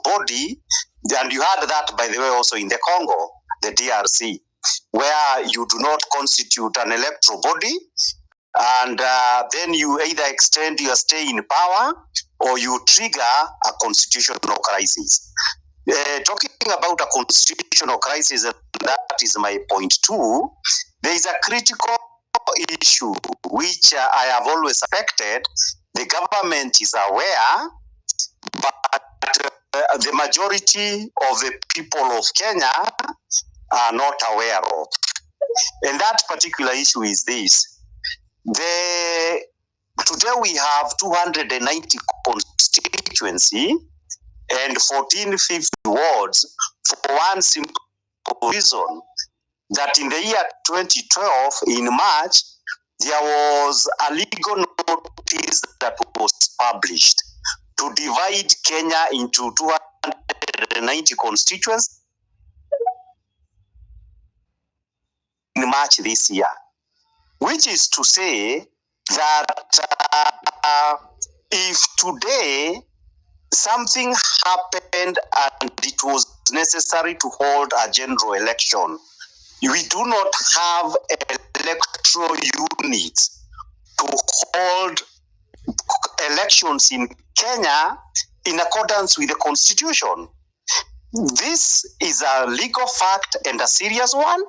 body, and you had that, by the way, also in the Congo, the DRC, where you do not constitute an electoral body, and then you either extend your stay in power or you trigger a constitutional crisis. Talking about a constitutional crisis, and that is my point too, there is a critical issue which I have always suspected the government is aware, but the majority of the people of Kenya are not aware of. And that particular issue is this. Today we have 290 constituency and 1450 wards for one simple reason, that in the year 2012, in March, there was a legal notice that was published to divide Kenya into 290 constituencies in March this year, which is to say that if today something happened and it was necessary to hold a general election, we do not have electoral units to hold elections in Kenya in accordance with the Constitution. This is a legal fact and a serious one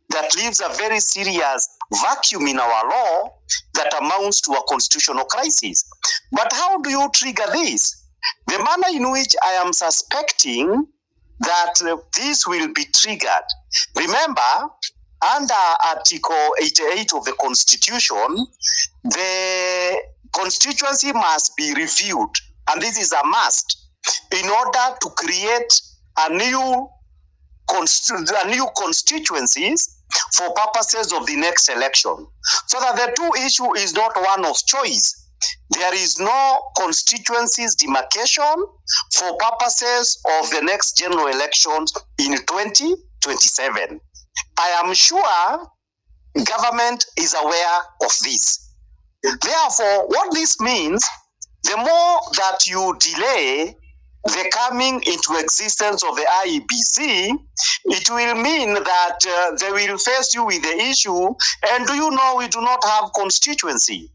that leaves a very serious vacuum in our law that amounts to a constitutional crisis. But how do you trigger this? The manner in which I am suspecting that this will be triggered. Remember, under Article 88 of the Constitution, the constituency must be reviewed, and this is a must, in order to create a new constituencies for purposes of the next election. So that the two issue is not one of choice. There is no constituencies demarcation for purposes of the next general elections in 2027. I am sure government is aware of this. Therefore, what this means, the more that you delay the coming into existence of the IEBC, it will mean that they will face you with the issue, and do you know we do not have constituency?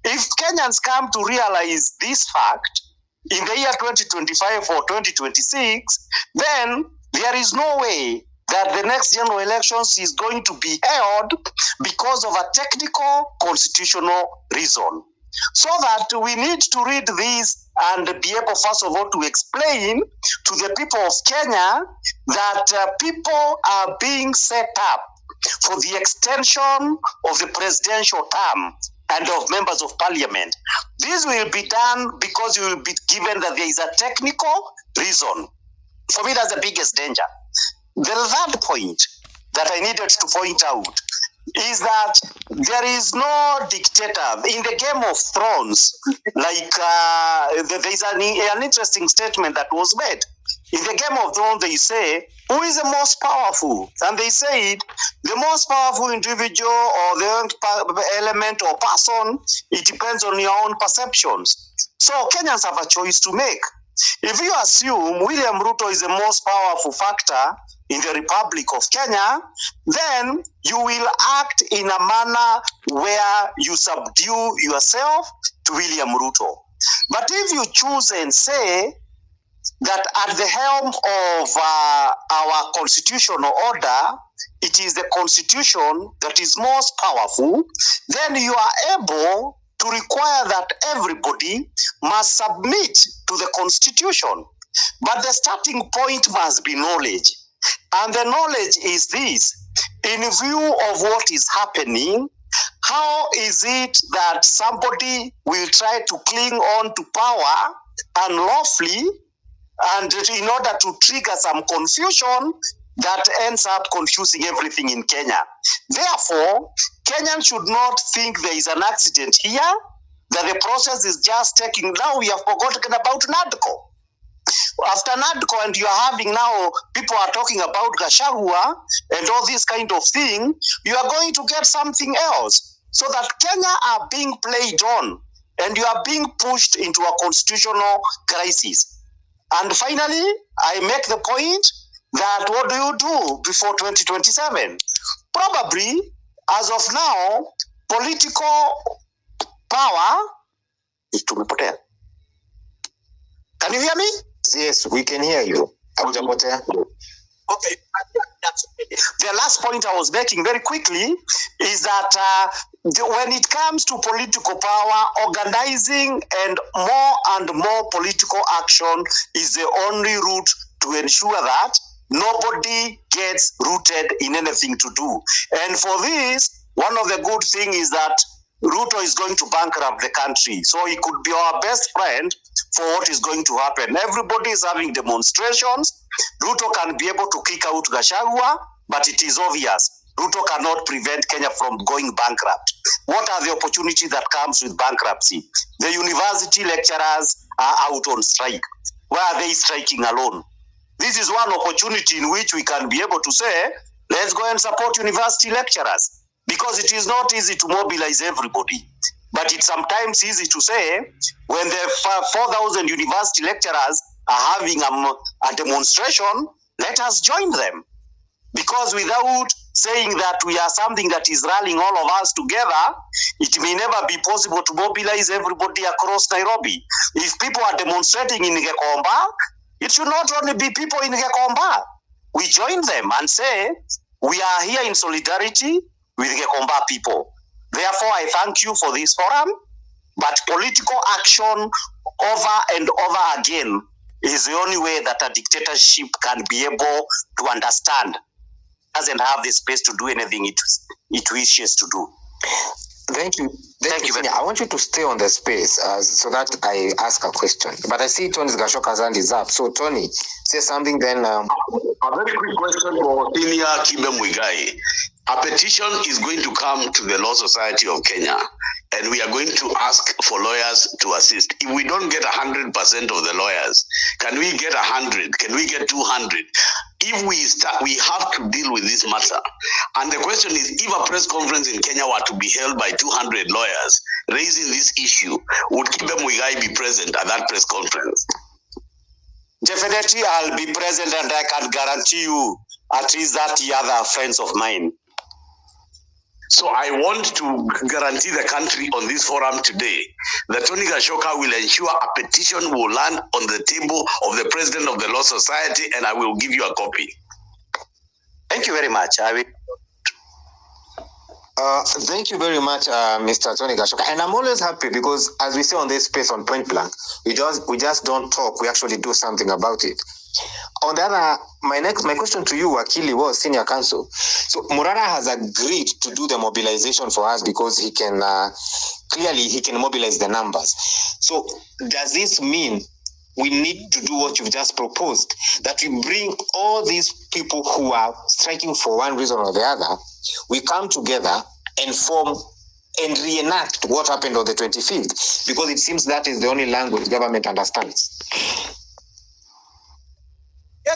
If Kenyans come to realize this fact in the year 2025 or 2026, then there is no way that the next general elections is going to be held because of a technical constitutional reason. So that we need to read this and be able, first of all, to explain to the people of Kenya that people are being set up for the extension of the presidential term and of members of parliament. This will be done because you will be given that there is a technical reason. For me, that's the biggest danger. The third point that I needed to point out is that there is no dictator. In the Game of Thrones, like there is an interesting statement that was made. In the Game of Thrones, they say, who is the most powerful? And they said, the most powerful individual or the element or person, it depends on your own perceptions. So Kenyans have a choice to make. If you assume William RUTO is the most powerful factor in the Republic of Kenya, then you will act in a manner where you subdue yourself to William RUTO. But if you choose and say that at the helm of our constitutional order, it is the Constitution that is most powerful, then you are able to require that everybody must submit to the Constitution. But the starting point must be knowledge. And the knowledge is this: in view of what is happening, how is it that somebody will try to cling on to power unlawfully and in order to trigger some confusion that ends up confusing everything in Kenya? Therefore, Kenyans should not think there is an accident here, that the process is just taking. Now we have forgotten about NADCO. After NADCO, and you are having now, people are talking about Gachagua and all this kind of thing, you are going to get something else. So that Kenya are being played on, and you are being pushed into a constitutional crisis. And finally, I make the point that what do you do before 2027? Probably, as of now, political power is tumepotea. Can you hear me? Yes, we can hear you. Okay. The last point I was making very quickly is that when it comes to political power, organizing and more political action is the only route to ensure that nobody gets rooted in anything to do. And for this, one of the good things is that RUTO is going to bankrupt the country. So he could be our best friend for what is going to happen. Everybody is having demonstrations. RUTO can be able to kick out Gachagua, but it is obvious RUTO cannot prevent Kenya from going bankrupt. What are the opportunities that comes with bankruptcy? The university lecturers are out on strike. Why are they striking alone? This is one opportunity in which we can be able to say, let's go and support university lecturers, because it is not easy to mobilize everybody. But it's sometimes easy to say, when the 4,000 university lecturers are having a demonstration, let us join them. Because without saying that we are something that is rallying all of us together, it may never be possible to mobilize everybody across Nairobi. If people are demonstrating in Gekomba, it should not only be people in Gekomba. We join them and say, we are here in solidarity with Gekomba people. Therefore, I thank you for this forum, but political action over and over again is the only way that a dictatorship can be able to understand. It doesn't have the space to do anything it wishes to do. Thank you. Thank you. I want you to stay on the space so that I ask a question. But I see Tony Gashoka's hand is up. So, Tony, say something then. A very quick question for Senior Kibe Muigai. A petition is going to come to the Law Society of Kenya, and we are going to ask for lawyers to assist. If we don't get 100% of the lawyers, can we get 100? Can we get 200? If we start, we have to deal with this matter. And the question is, if a press conference in Kenya were to be held by 200 lawyers raising this issue, would Kibe Muigai be present at that press conference? Definitely, I'll be present, and I can guarantee you at least that the other friends of mine. So I want to guarantee the country on this forum today that Tony Gashoka will ensure a petition will land on the table of the President of the Law Society, and I will give you a copy. Thank you very much. I will. Thank you very much, Mr. Tony Gashoka. And I'm always happy because, as we say on this space on Point Blank, we just don't talk. We actually do something about it. On the other, my question to you, Wakili, was Senior Counsel. So Morara has agreed to do the mobilization for us because he can clearly mobilize the numbers. So does this mean we need to do what you've just proposed, that we bring all these people who are striking for one reason or the other, we come together and form and reenact what happened on the 25th? Because it seems that is the only language government understands.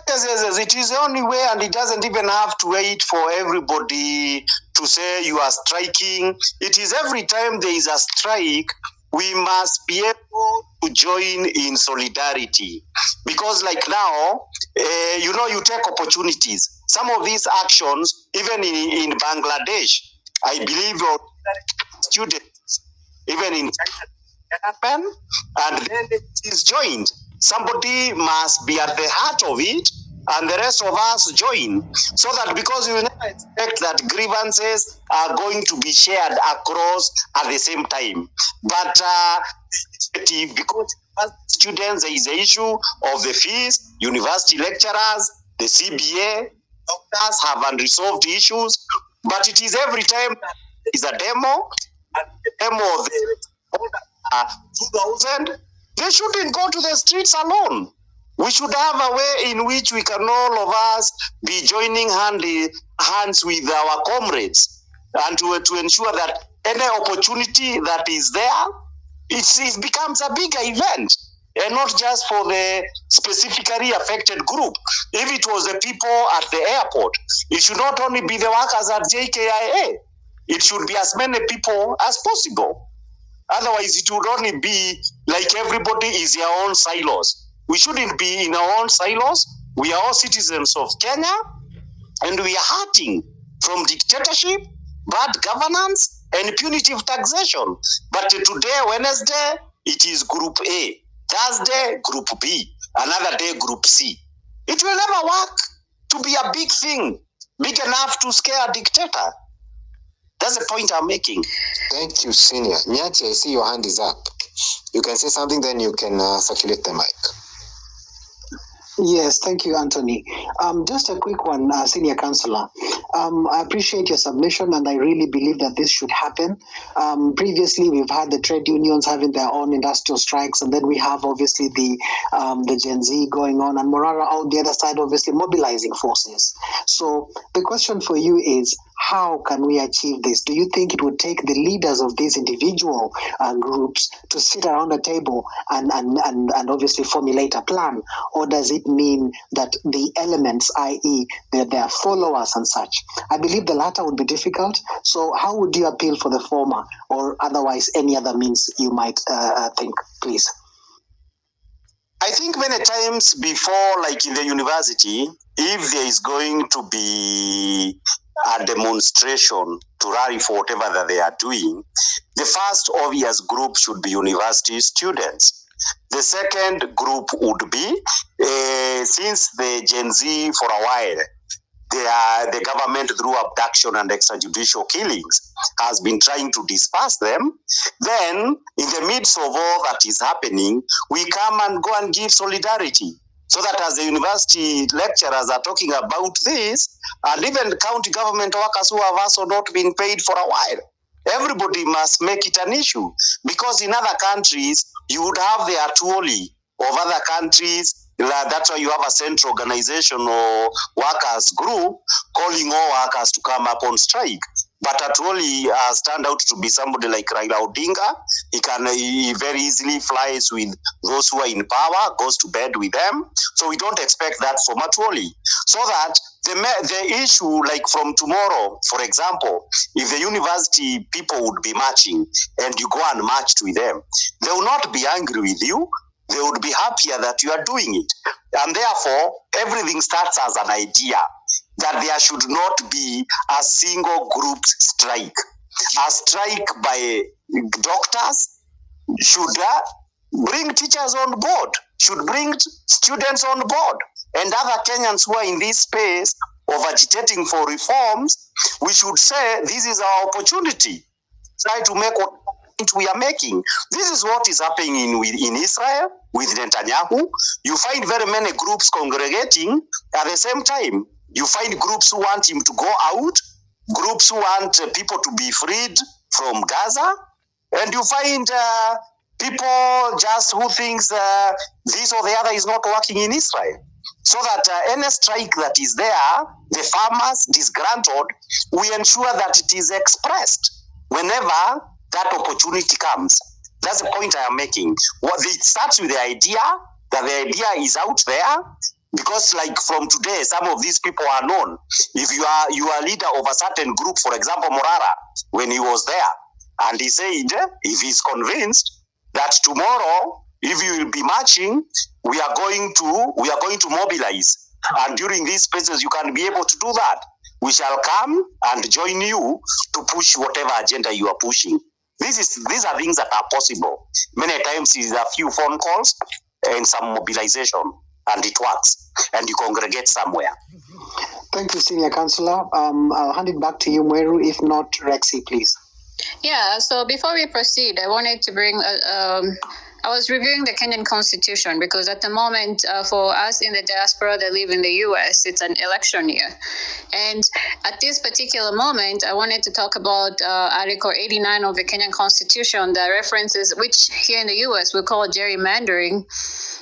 Yes, it is the only way, and it doesn't even have to wait for everybody to say you are striking. It is every time there is a strike, we must be able to join in solidarity. Because like now, you take opportunities. Some of these actions, even in Bangladesh, I believe students, even in China, can happen, and then it is joined. Somebody must be at the heart of it, and the rest of us join. So that, because you never expect that grievances are going to be shared across at the same time. But because students, there is the issue of the fees, university lecturers, the CBA, doctors have unresolved issues. But it is every time there is a demo, and the demo of the 2,000, they shouldn't go to the streets alone. We should have a way in which we can all of us be joining hands with our comrades, and to ensure that any opportunity that is there, it becomes a bigger event, and not just for the specifically affected group. If it was the people at the airport, it should not only be the workers at JKIA. It should be as many people as possible. Otherwise, it would only be like everybody is their own silos. We shouldn't be in our own silos. We are all citizens of Kenya, and we are hurting from dictatorship, bad governance, and punitive taxation. But today, Wednesday, it is Group A. Thursday, Group B. Another day, Group C. It will never work to be a big thing, big enough to scare a dictator. That's the point I'm making. Thank you, Senior. Nyati, I see your hand is up. You can say something, then you can circulate the mic. Yes, thank you, Anthony. Just a quick one, Senior Councillor. I appreciate your submission, and I really believe that this should happen. Previously, we've had the trade unions having their own industrial strikes, and then we have obviously the Genz going on, and Morara on the other side, obviously mobilizing forces. So the question for you is, how can we achieve this? Do you think it would take the leaders of these individual groups to sit around a table and obviously formulate a plan? Or does it mean that the elements, i.e. their followers and such? I believe the latter would be difficult. So how would you appeal for the former, or otherwise any other means you might think, please? I think many times before, like in the university, if there is going to be a demonstration to rally for whatever that they are doing, the first obvious group should be university students. The second group would be, since the Genz for a while, the government through abduction and extrajudicial killings has been trying to disperse them. Then, in the midst of all that is happening, we come and go and give solidarity. So that as the university lecturers are talking about this, and even county government workers who have also not been paid for a while, everybody must make it an issue. Because in other countries, you would have the Atuoli of other countries. That's why you have a central organization or workers group calling all workers to come up on strike. But Atuoli has turned out to be somebody like Raila Odinga. He very easily flies with those who are in power, goes to bed with them. So we don't expect that from Atuoli. So that the issue, like from tomorrow, for example, if the university people would be marching and you go and march with them, they will not be angry with you. They would be happier that you are doing it. And therefore, everything starts as an idea that there should not be a single group strike. A strike by doctors should bring teachers on board, should bring students on board, and other Kenyans who are in this space of agitating for reforms. We should say, this is our opportunity. Try to make what we are making. This is what is happening in Israel with Netanyahu. You find very many groups congregating at the same time. You find groups who want him to go out, groups who want people to be freed from Gaza, and you find people just who thinks this or the other is not working in Israel. So that any strike that is there, the farmers disgruntled, we ensure that it is expressed whenever that opportunity comes. That's the point I am making. It starts with the idea that the idea is out there, because like from today, some of these people are known. If you are a leader of a certain group, for example, Morara, when he was there, and he said, if he's convinced that tomorrow, if you will be marching, we are going to mobilize. And during these spaces, you can be able to do that. We shall come and join you to push whatever agenda you are pushing. These are things that are possible. Many times it's a few phone calls and some mobilization, and it works, and you congregate somewhere. Thank you, Senior Councillor. I'll hand it back to you, Mweru. If not, Rexy, please. Yeah, so before we proceed, I wanted to bring I was reviewing the Kenyan Constitution because at the moment, for us in the diaspora that live in the U.S., it's an election year. And at this particular moment, I wanted to talk about Article 89 of the Kenyan Constitution that references, which here in the U.S. we call gerrymandering.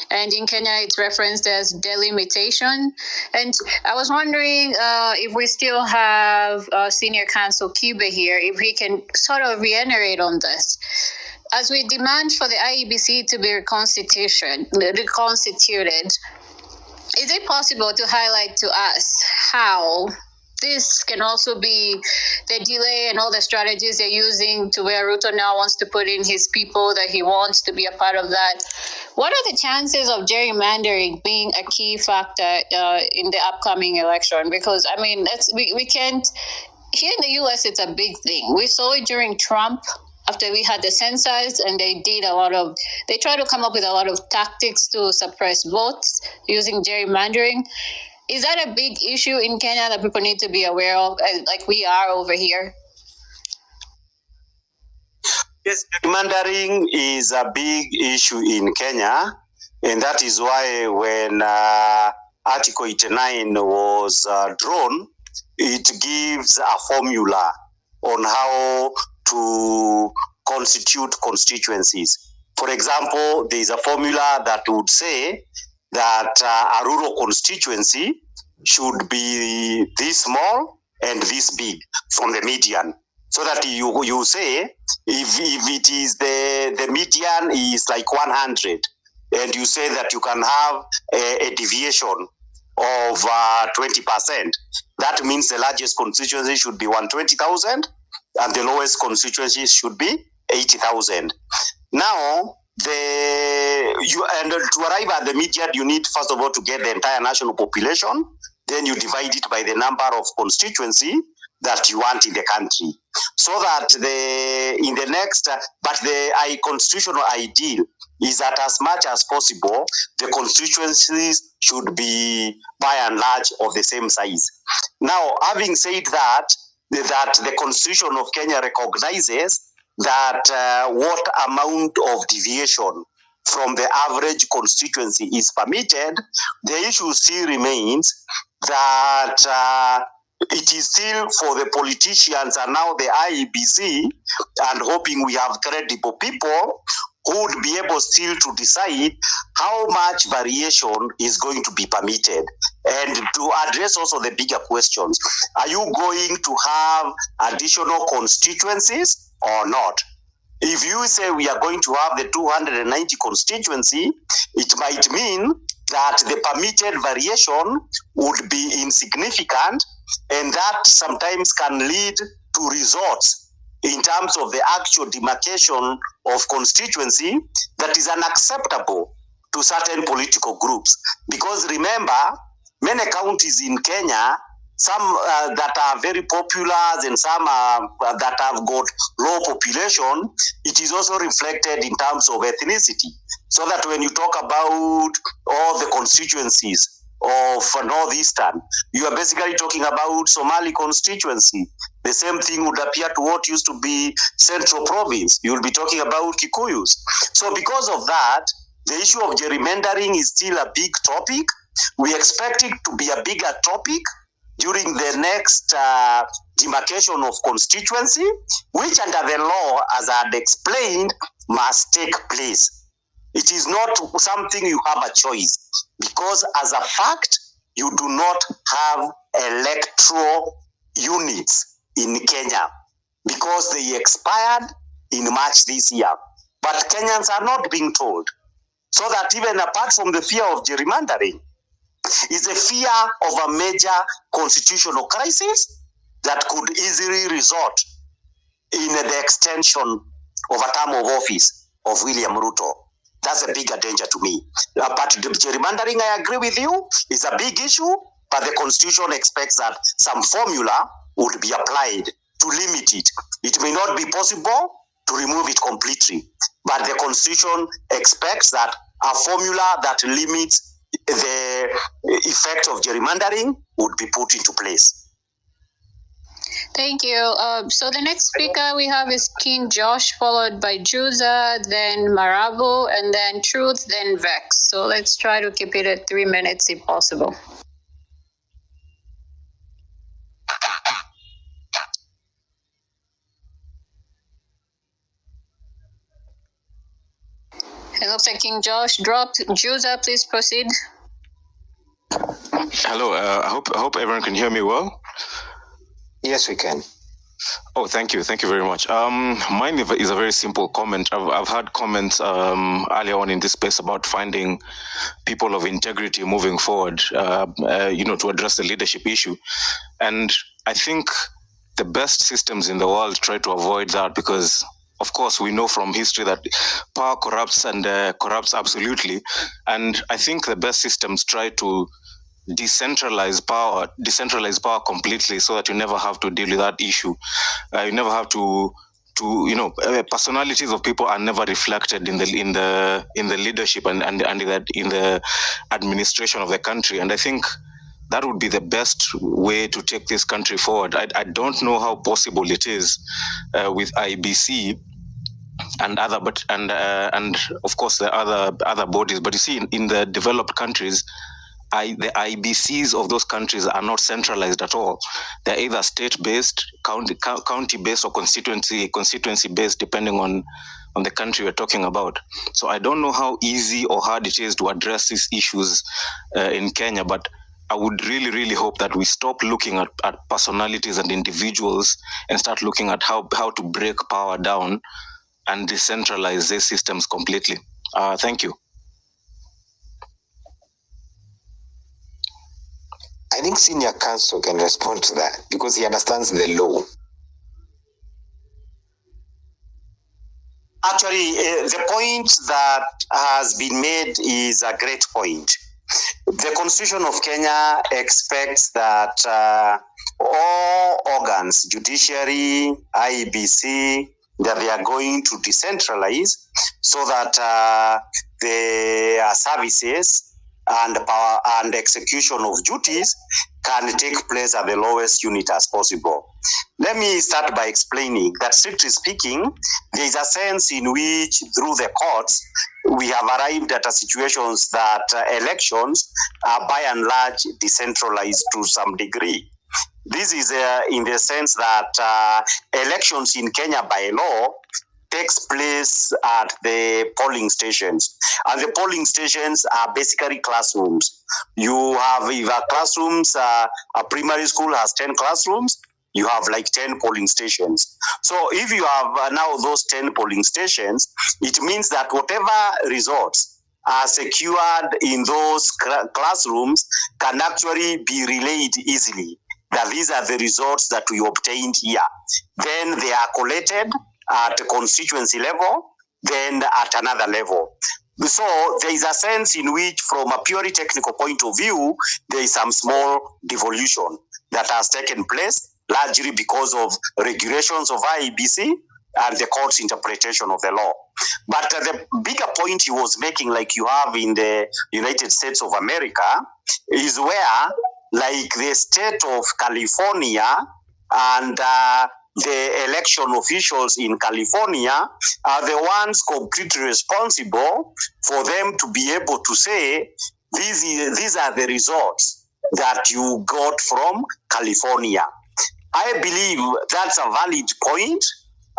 And in Kenya, it's referenced as delimitation. And I was wondering if we still have Senior Counsel Kibe here, if he can sort of reiterate on this. As we demand for the IEBC to be reconstituted, is it possible to highlight to us how this can also be the delay and all the strategies they're using to where RUTO now wants to put in his people that he wants to be a part of that. What are the chances of gerrymandering being a key factor in the upcoming election? Because, I mean, we can't... Here in the U.S., it's a big thing. We saw it during Trump, after we had the census, and they tried to come up with a lot of tactics to suppress votes using gerrymandering. Is that a big issue in Kenya that people need to be aware of, like we are over here? Yes, gerrymandering is a big issue in Kenya, and that is why when Article 89 was drawn, it gives a formula on how to constitute constituencies. For example, there is a formula that would say that a rural constituency should be this small and this big from the median. So that you say, if it is the median is like 100, and you say that you can have a deviation of 20%, that means the largest constituency should be 120,000, and the lowest constituency should be 80,000. Now, to arrive at the median, you need, first of all, to get the entire national population. Then you divide it by the number of constituency that you want in the country. So that the constitutional ideal is that as much as possible, the constituencies should be by and large of the same size. Now, having said that the Constitution of Kenya recognizes that what amount of deviation from the average constituency is permitted, the issue still remains that it is still for the politicians and now the IEBC, and hoping we have credible people who would be able still to decide how much variation is going to be permitted, and to address also the bigger questions. Are you going to have additional constituencies or not? If you say we are going to have the 290 constituency, it might mean that the permitted variation would be insignificant, and that sometimes can lead to results in terms of the actual demarcation of constituency that is unacceptable to certain political groups. Because remember, many counties in Kenya, some that are very popular and some that have got low population, it is also reflected in terms of ethnicity. So that when you talk about all the constituencies of Northeastern, you are basically talking about Somali constituency. The same thing would appear to what used to be Central Province. You will be talking about Kikuyus. So because of that, the issue of gerrymandering is still a big topic. We expect it to be a bigger topic during the next demarcation of constituency, which under the law, as I had explained, must take place. It is not something you have a choice, because as a fact, you do not have electoral units in Kenya because they expired in March this year. But Kenyans are not being told. So that even apart from the fear of gerrymandering, is a fear of a major constitutional crisis that could easily result in the extension of a term of office of William RUTO. That's a bigger danger to me. But the gerrymandering, I agree with you, is a big issue, but the Constitution expects that some formula would be applied to limit it. It may not be possible to remove it completely, but the Constitution expects that a formula that limits the effect of gerrymandering would be put into place. Thank you. So the next speaker we have is King Josh, followed by Juza, then Maravo, and then Truth, then Vex. So let's try to keep it at 3 minutes if possible. It looks like King Josh dropped. Juza, please proceed. Hello, I hope everyone can hear me well. Yes, we can. Oh, thank you very much. Mine is a very simple comment. I've had comments earlier on in this space about finding people of integrity moving forward, to address the leadership issue. And I think the best systems in the world try to avoid that because, of course, we know from history that power corrupts and corrupts absolutely. And I think the best systems try to decentralize power completely so that you never have to deal with that issue. You never have to personalities of people are never reflected in the leadership and in the administration of the country. And I think that would be the best way to take this country forward. I don't know how possible it is with IEBC and of course the other bodies. But you see, in the developed countries, the IEBCs of those countries are not centralized at all. They're either state-based, county-based, or constituency-based, depending on the country we're talking about. So I don't know how easy or hard it is to address these issues in Kenya, but I would really, really hope that we stop looking at personalities and individuals and start looking at how to break power down and decentralize these systems completely. Thank you. I think senior counsel can respond to that because he understands the law. Actually, the point that has been made is a great point. The Constitution of Kenya expects that all organs, judiciary, IEBC, that they are going to decentralize so that the services and power and execution of duties can take place at the lowest unit as possible. Let me start by explaining that, strictly speaking, there is a sense in which, through the courts, we have arrived at a situations that elections are by and large decentralized to some degree. This is in the sense that elections in Kenya by law takes place at the polling stations. And the polling stations are basically classrooms. You have, if a classrooms, a primary school has 10 classrooms, you have like 10 polling stations. So if you have now those 10 polling stations, it means that whatever results are secured in those classrooms can actually be relayed easily. That these are the results that we obtained here. Then they are collated at a constituency level, then at another level. So there is a sense in which, from a purely technical point of view, there is some small devolution that has taken place, largely because of regulations of IEBC and the court's interpretation of the law. But the bigger point he was making, like you have in the United States of America, is where, like the state of California and the election officials in California are the ones completely responsible for them to be able to say, these are the results that you got from California. I believe that's a valid point,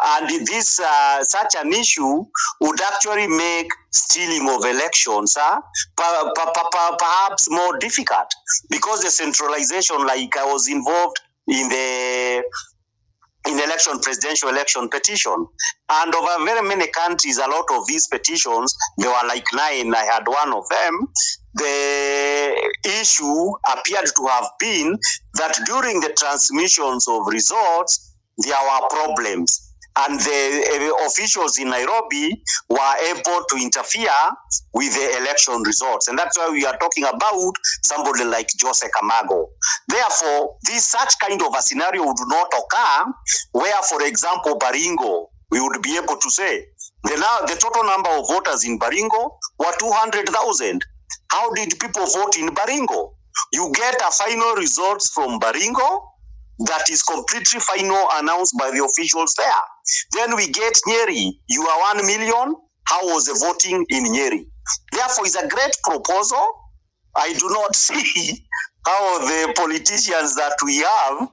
and this such an issue would actually make stealing of elections perhaps more difficult, because the centralization, like I was involved in the presidential election petition, and over very many countries, a lot of these petitions, there were like 9, I had one of them. The issue appeared to have been that during the transmissions of results, there were problems, and the officials in Nairobi were able to interfere with the election results. And that's why we are talking about somebody like Jose Camargo. Therefore, such kind of a scenario would not occur where, for example, Baringo, we would be able to say, the total number of voters in Baringo were 200,000. How did people vote in Baringo? You get a final results from Baringo that is completely final, announced by the officials there. Then we get Nyeri. You are 1 million. How was the voting in Nyeri? Therefore, it's a great proposal. I do not see how the politicians that we have,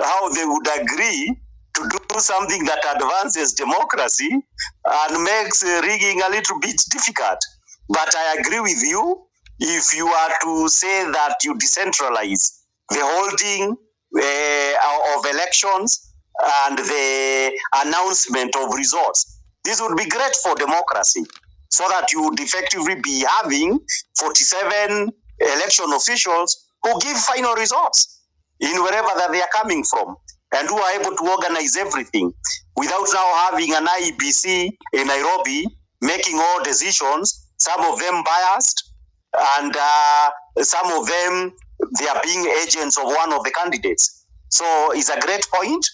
how they would agree to do something that advances democracy and makes rigging a little bit difficult. But I agree with you. If you are to say that you decentralize the holding of elections and the announcement of results, this would be great for democracy, so that you would effectively be having 47 election officials who give final results. in wherever that they are coming from, and who are able to organize everything without now having an IEBC in Nairobi making all decisions, some of them biased, and some of them, they are being agents of one of the candidates. So it's a great point.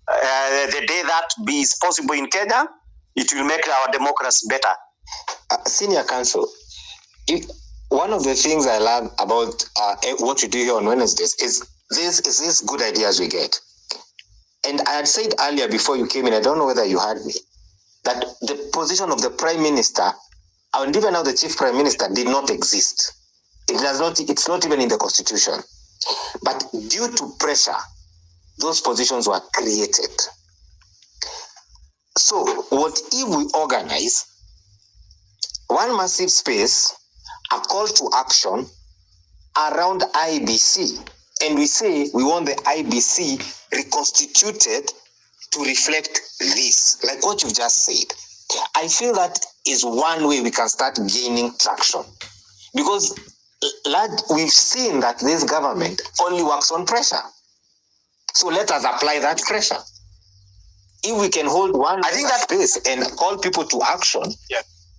The day that is possible in Kenya, it will make our democracy better. Senior counsel, one of the things I love about what you do here on Wednesdays is this good ideas we get. And I had said earlier before you came in, I don't know whether you heard me, that the position of the Prime Minister, and even now the Chief Prime Minister, did not exist. It's not even in the Constitution. But due to pressure, those positions were created. So what if we organize one massive space, a call to action around IEBC, and we say we want the IEBC reconstituted to reflect this, like what you've just said. I feel that is one way we can start gaining traction, because we've seen that this government only works on pressure. So let us apply that pressure. If we can hold one space and call people to action,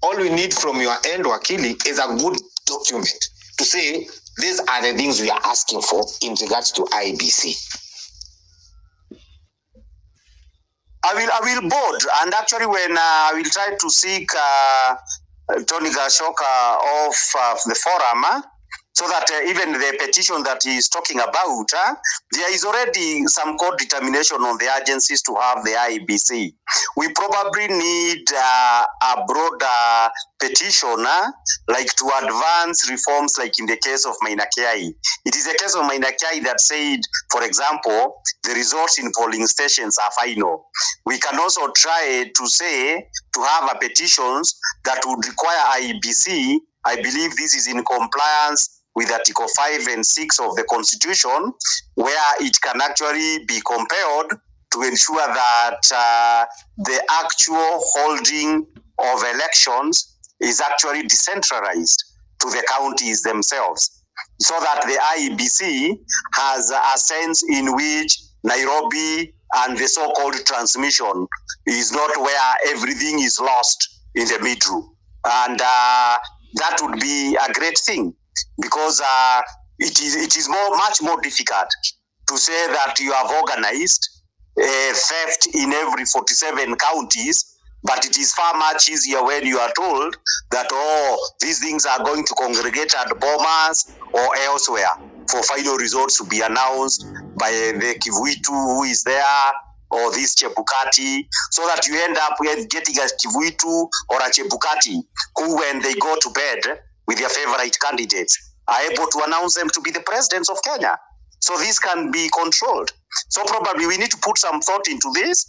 all we need from your end, Wakili, is a good document to say these are the things we are asking for in regards to IEBC. I will board, and actually when I will try to seek Tony Gashoka off the forum, so that even the petition that he is talking about, there is already some court determination on the agencies to have the IEBC. We probably need a broader petition, like to advance reforms, like in the case of Maina Kiai. It is a case of Maina Kiai that said, for example, the results in polling stations are final. We can also try to say, to have a petitions that would require IEBC. I believe this is in compliance with Article 5 and 6 of the Constitution, where it can actually be compelled to ensure that the actual holding of elections is actually decentralized to the counties themselves, so that the IEBC has a sense in which Nairobi and the so-called transmission is not where everything is lost in the middle. And that would be a great thing, because it is much more difficult to say that you have organized theft in every 47 counties, but it is far much easier when you are told that, these things are going to congregate at Bomas or elsewhere for final results to be announced by the Kivuitu who is there, or this Chebukati, so that you end up getting a Kivuitu or a Chebukati who, when they go to bed with their favorite candidates, are able to announce them to be the presidents of Kenya. So this can be controlled. So probably we need to put some thought into this.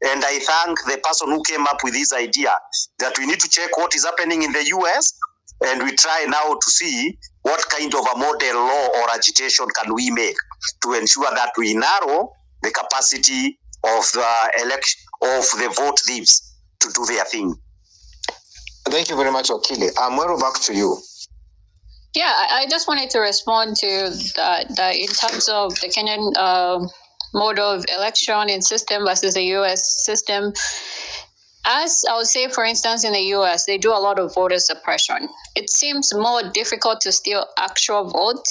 And I thank the person who came up with this idea that we need to check what is happening in the US, and we try now to see what kind of a model law or agitation can we make to ensure that we narrow the capacity of the election of the vote thieves to do their thing. Thank you very much, Okili. Mwero, back to you. Yeah, I just wanted to respond to that in terms of the Kenyan mode of election and system versus the US system. As I would say, for instance, in the US, they do a lot of voter suppression. It seems more difficult to steal actual vote,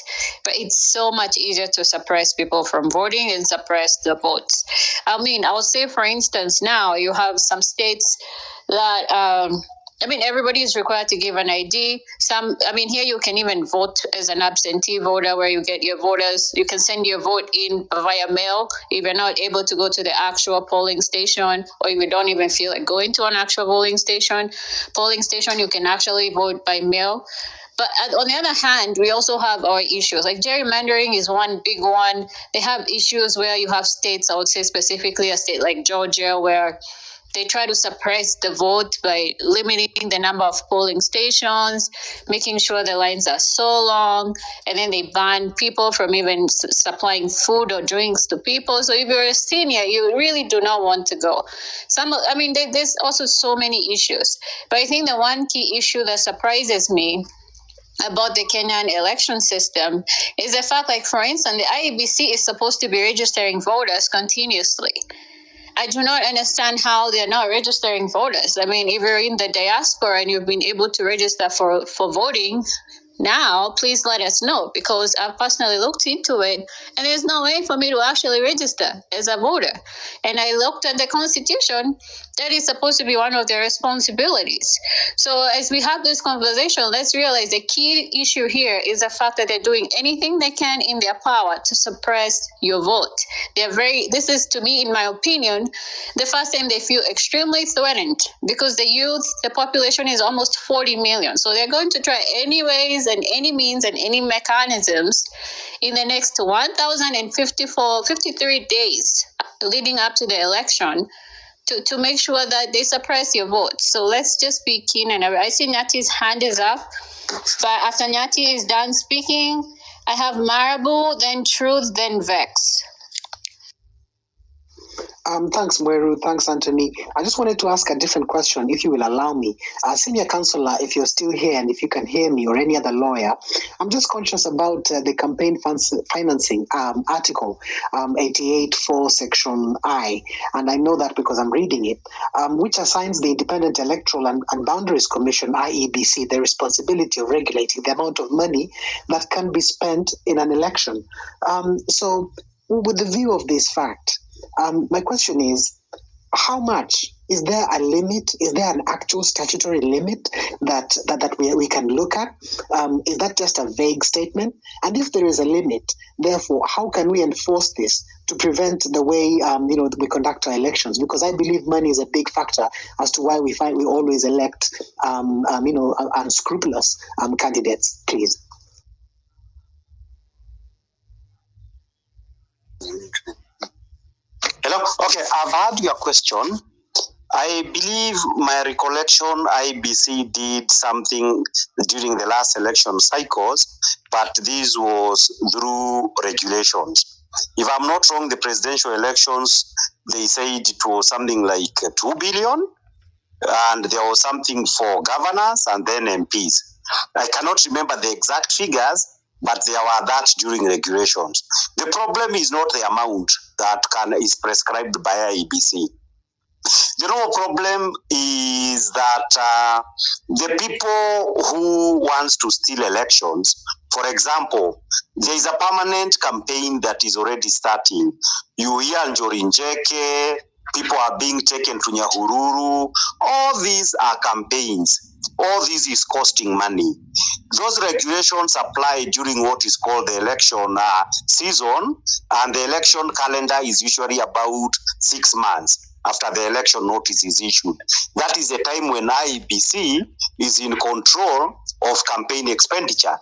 but it's so much easier to suppress people from voting and suppress the votes. I mean, I would say, for instance, now you have some states that everybody is required to give an ID. Here you can even vote as an absentee voter, where you get your voters. You can send your vote in via mail if you're not able to go to the actual polling station, or if you don't even feel like going to an actual polling station, you can actually vote by mail. But on the other hand, we also have our issues. Like gerrymandering is one big one. They have issues where you have states, I would say specifically a state like Georgia, where they try to suppress the vote by limiting the number of polling stations, making sure the lines are so long, and then they ban people from even supplying food or drinks to people. So if you're a senior, you really do not want to go. There's also so many issues. But I think the one key issue that surprises me about the Kenyan election system is the fact, like, for instance, the IEBC is supposed to be registering voters continuously. I do not understand how they're not registering voters. I mean, if you're in the diaspora and you've been able to register for voting now, please let us know, because I've personally looked into it and there's no way for me to actually register as a voter. And I looked at the Constitution. That is supposed to be one of their responsibilities. So as we have this conversation, let's realize the key issue here is the fact that they're doing anything they can in their power to suppress your vote. This is, to me, in my opinion, the first time they feel extremely threatened, because the population is almost 40 million. So they're going to try any ways and any means and any mechanisms in the next 1,053 days leading up to the election to make sure that they suppress your vote. So let's just be keen. And I see Nyati's hand is up. But after Nyati is done speaking, I have Marabou, then Truth, then Vex. Thanks, Mweru. Thanks, Anthony. I just wanted to ask a different question, if you will allow me. Senior Counsellor, if you're still here and if you can hear me, or any other lawyer, I'm just conscious about the campaign financing article 88.4 section I, and I know that because I'm reading it, which assigns the Independent Electoral and Boundaries Commission, IEBC, the responsibility of regulating the amount of money that can be spent in an election. So with the view of this fact, my question is, how much? Is there a limit? Is there an actual statutory limit that we can look at? Is that just a vague statement? And if there is a limit, therefore, how can we enforce this to prevent the way we conduct our elections? Because I believe money is a big factor as to why we always elect unscrupulous candidates. Please. Hello. Okay, I've heard your question. I believe my recollection, IEBC did something during the last election cycles, but this was through regulations. If I'm not wrong, the presidential elections, they said it was something like 2 billion, and there was something for governors and then MPs. I cannot remember the exact figures, but there were that during regulations. The problem is not the amount that is prescribed by IEBC. The real problem is that the people who wants to steal elections, for example, there is a permanent campaign that is already starting. You hear Njorinjeke, people are being taken to Nyahururu. All these are campaigns. All this is costing money. Those regulations apply during what is called the election season, and the election calendar is usually about 6 months after the election notice is issued. That is the time when IEBC is in control of campaign expenditure.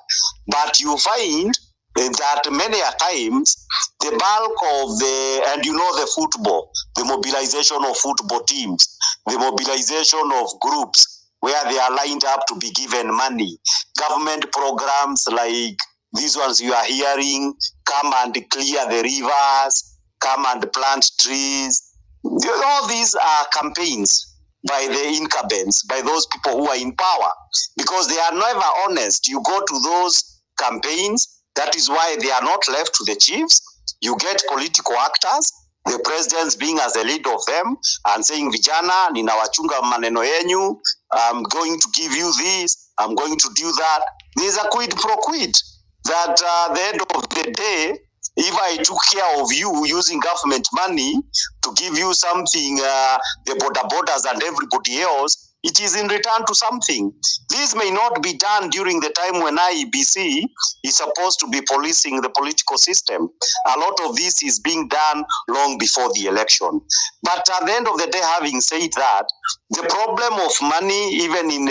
But you find that many a times the bulk of the football, the mobilization of football teams, the mobilization of groups where they are lined up to be given money, government programs like these ones you are hearing, come and clear the rivers, come and plant trees. All these are campaigns by the incumbents, by those people who are in power, because they are never honest. You go to those campaigns, that is why they are not left to the chiefs. You get political actors, the presidents being as the lead of them and saying, Vijana, ninawachunga maneno yenyu, I'm going to give you this, I'm going to do that. There's a quid pro quid that at the end of the day, if I took care of you using government money to give you something, the borders and everybody else, it is in return to something. This may not be done during the time when IEBC is supposed to be policing the political system. A lot of this is being done long before the election. But at the end of the day, having said that, the problem of money, even in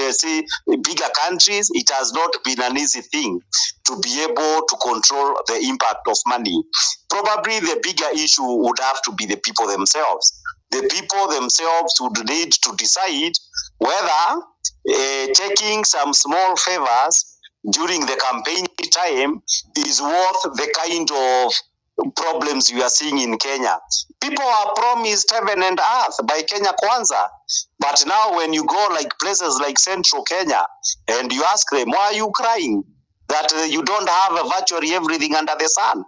bigger countries, it has not been an easy thing to be able to control the impact of money. Probably the bigger issue would have to be the people themselves. The people themselves would need to decide whether taking some small favors during the campaign time is worth the kind of problems we are seeing in Kenya. People are promised heaven and earth by Kenya Kwanza. But now when you go like places like Central Kenya and you ask them, why are you crying? that you don't have virtually everything under the sun.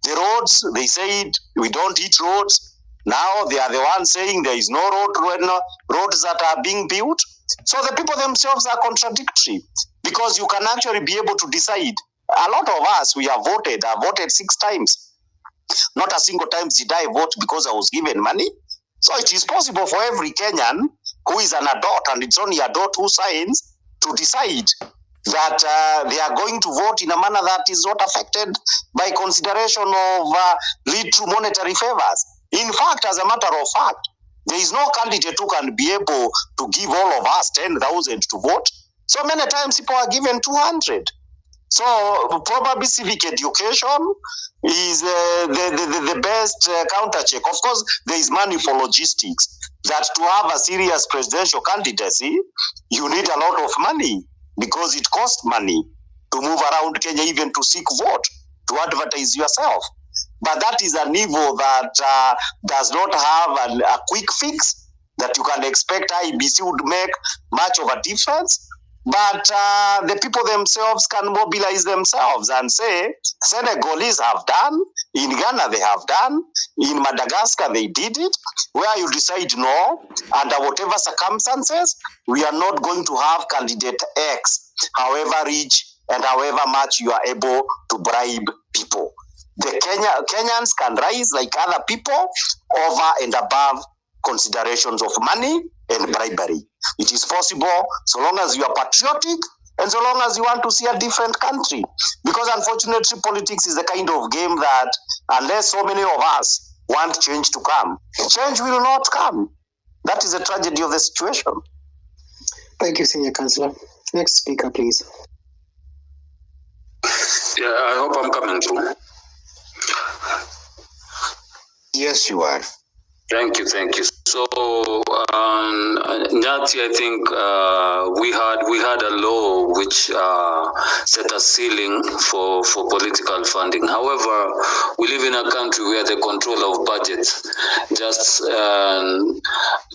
The roads, they said we don't hit roads. Now they are the ones saying there is no roads that are being built. So the people themselves are contradictory, because you can actually be able to decide. A lot of us, we have voted. I voted 6 times. Not a single time did I vote because I was given money. So it is possible for every Kenyan who is an adult, and it's only adult who signs, to decide that they are going to vote in a manner that is not affected by consideration of lead to monetary favors. In fact, as a matter of fact, there is no candidate who can be able to give all of us 10,000 to vote. So many times people are given 200. So probably civic education is the best counter check. Of course, there is money for logistics. That to have a serious presidential candidacy, you need a lot of money, because it costs money to move around Kenya, even to seek vote, to advertise yourself. But that is an evil that does not have a quick fix that you can expect IEBC would make much of a difference. But the people themselves can mobilize themselves and say, Senegalese have done, in Ghana they have done, in Madagascar they did it, where you decide no, under whatever circumstances, we are not going to have candidate X, however rich and however much you are able to bribe people. The Kenyans can rise like other people over and above considerations of money and bribery. It is possible so long as you are patriotic and so long as you want to see a different country. Because unfortunately, politics is the kind of game that unless so many of us want change to come, change will not come. That is the tragedy of the situation. Thank you, Senior Councillor. Next speaker, please. Yeah, I hope I'm coming through. Yes, you are. Thank you. So, Nyati, I think we had a law which set a ceiling for political funding. However, we live in a country where the controller of budgets just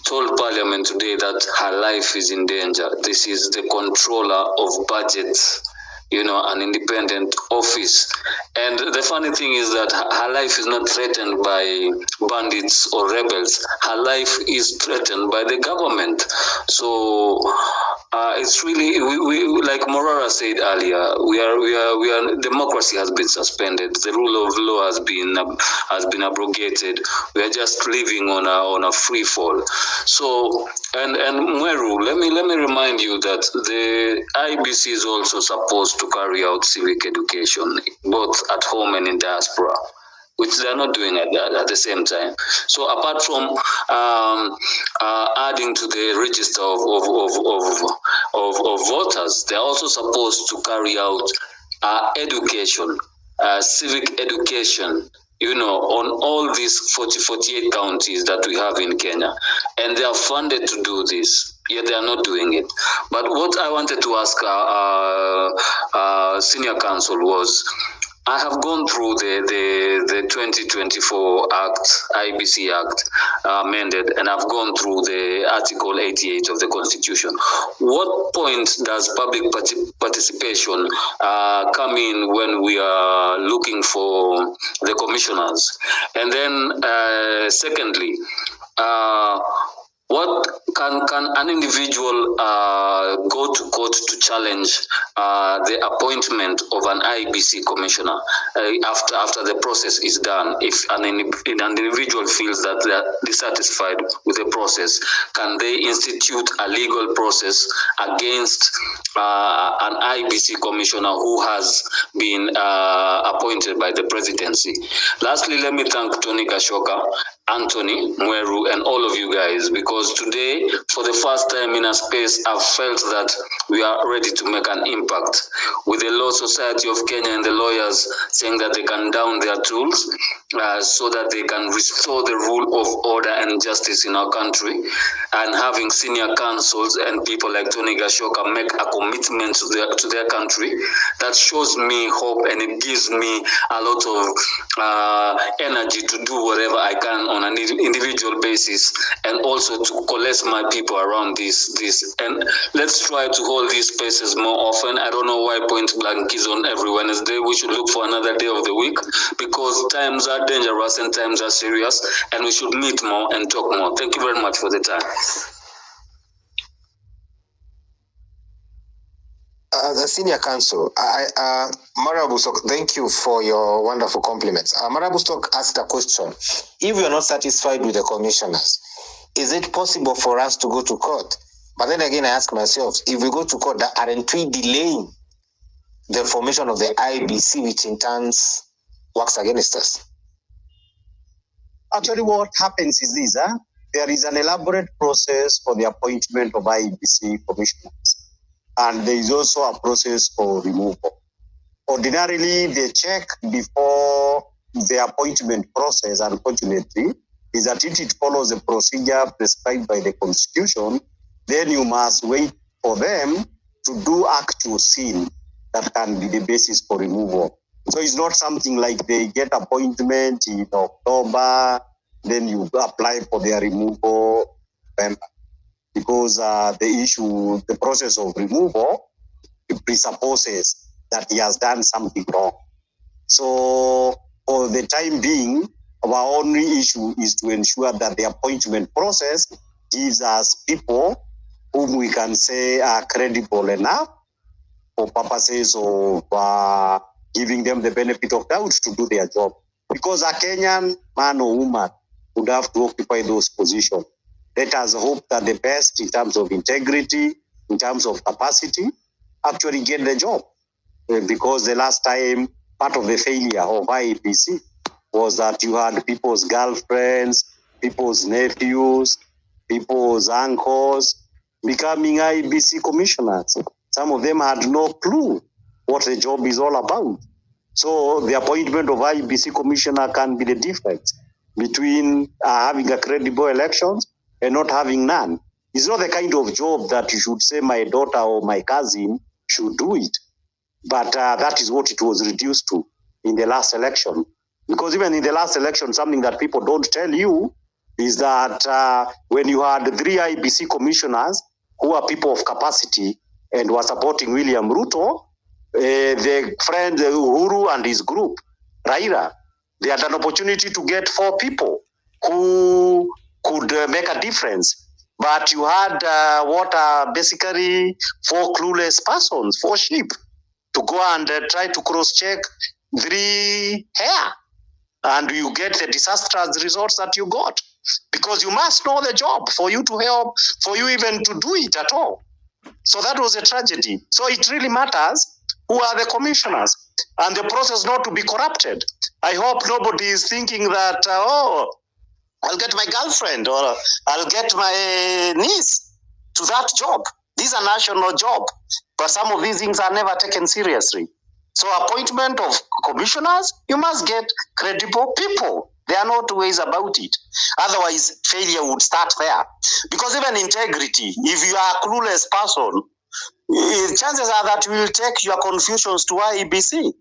told Parliament today that her life is in danger. This is the controller of budgets, an independent office. And the funny thing is that her life is not threatened by bandits or rebels. Her life is threatened by the government. So it's really, we like Morara said earlier, we are democracy has been suspended. The rule of law has been abrogated. We are just living on a free fall. So and Mweru, let me remind you that the IEBC is also supposed to carry out civic education, both at home and in diaspora, which they are not doing at the same time. So apart from adding to the register of voters, they are also supposed to carry out education, civic education, on all these 48 counties that we have in Kenya. And they are funded to do this, yet they are not doing it. But what I wanted to ask Senior Council was, I have gone through the 2024 Act, IEBC Act, amended, and I've gone through the Article 88 of the Constitution. What point does public participation come in when we are looking for the commissioners? And then, secondly, what can an individual go to court to challenge the appointment of an IEBC commissioner after the process is done? If an individual feels that they are dissatisfied with the process, can they institute a legal process against an IEBC commissioner who has been appointed by the presidency? Lastly, let me thank Tony Gashoka, Anthony, Mweru, and all of you guys, because today, for the first time in a space, I've felt that we are ready to make an impact. With the Law Society of Kenya and the lawyers saying that they can down their tools, so that they can restore the rule of order and justice in our country. And having senior councils and people like Tony Gashoka make a commitment to their country, that shows me hope, and it gives me a lot of energy to do whatever I can on an individual basis, and also to coalesce my people around this. And let's try to hold these spaces more often. I don't know why Point Blank is on every Wednesday. We should look for another day of the week, because times are dangerous and times are serious, and we should meet more and talk more. Thank you very much for the time. The senior counsel, Marabustok, thank you for your wonderful compliments. Marabustok asked a question. If we are not satisfied with the commissioners, is it possible for us to go to court? But then again, I ask myself, if we go to court, aren't we delaying the formation of the IEBC, which in turn works against us? Actually, what happens is this, there is an elaborate process for the appointment of IEBC commissioners. And there is also a process for removal. Ordinarily, the check before the appointment process, unfortunately, is that if it follows a procedure prescribed by the Constitution, then you must wait for them to do actual sin that can be the basis for removal. So it's not something like they get appointment in October, then you apply for their removal, because the process of removal presupposes that he has done something wrong. So for the time being, our only issue is to ensure that the appointment process gives us people whom we can say are credible enough for purposes of giving them the benefit of doubt to do their job. Because a Kenyan man or woman would have to occupy those positions. Let us hope that the best in terms of integrity, in terms of capacity, actually get the job. Because the last time, part of the failure of IEBC was that you had people's girlfriends, people's nephews, people's uncles becoming IEBC commissioners. Some of them had no clue what the job is all about. So the appointment of IEBC commissioner can be the difference between having a credible elections and not having none. It's not the kind of job that you should say my daughter or my cousin should do it. But that is what it was reduced to in the last election. Because even in the last election, something that people don't tell you is that when you had 3 IEBC commissioners who are people of capacity and were supporting William Ruto, the friend Uhuru and his group, Raila, they had an opportunity to get 4 people who could make a difference. But you had what are basically 4 clueless persons, 4 sheep, to go and try to cross-check 3 hair. And you get the disastrous results that you got. Because you must know the job for you to help, for you even to do it at all. So that was a tragedy. So it really matters who are the commissioners and the process not to be corrupted. I hope nobody is thinking that, I'll get my girlfriend or I'll get my niece to that job. This is a national job, but some of these things are never taken seriously. So appointment of commissioners, you must get credible people. There are no 2 ways about it. Otherwise, failure would start there. Because even integrity, if you are a clueless person, chances are that you will take your confusions to IEBC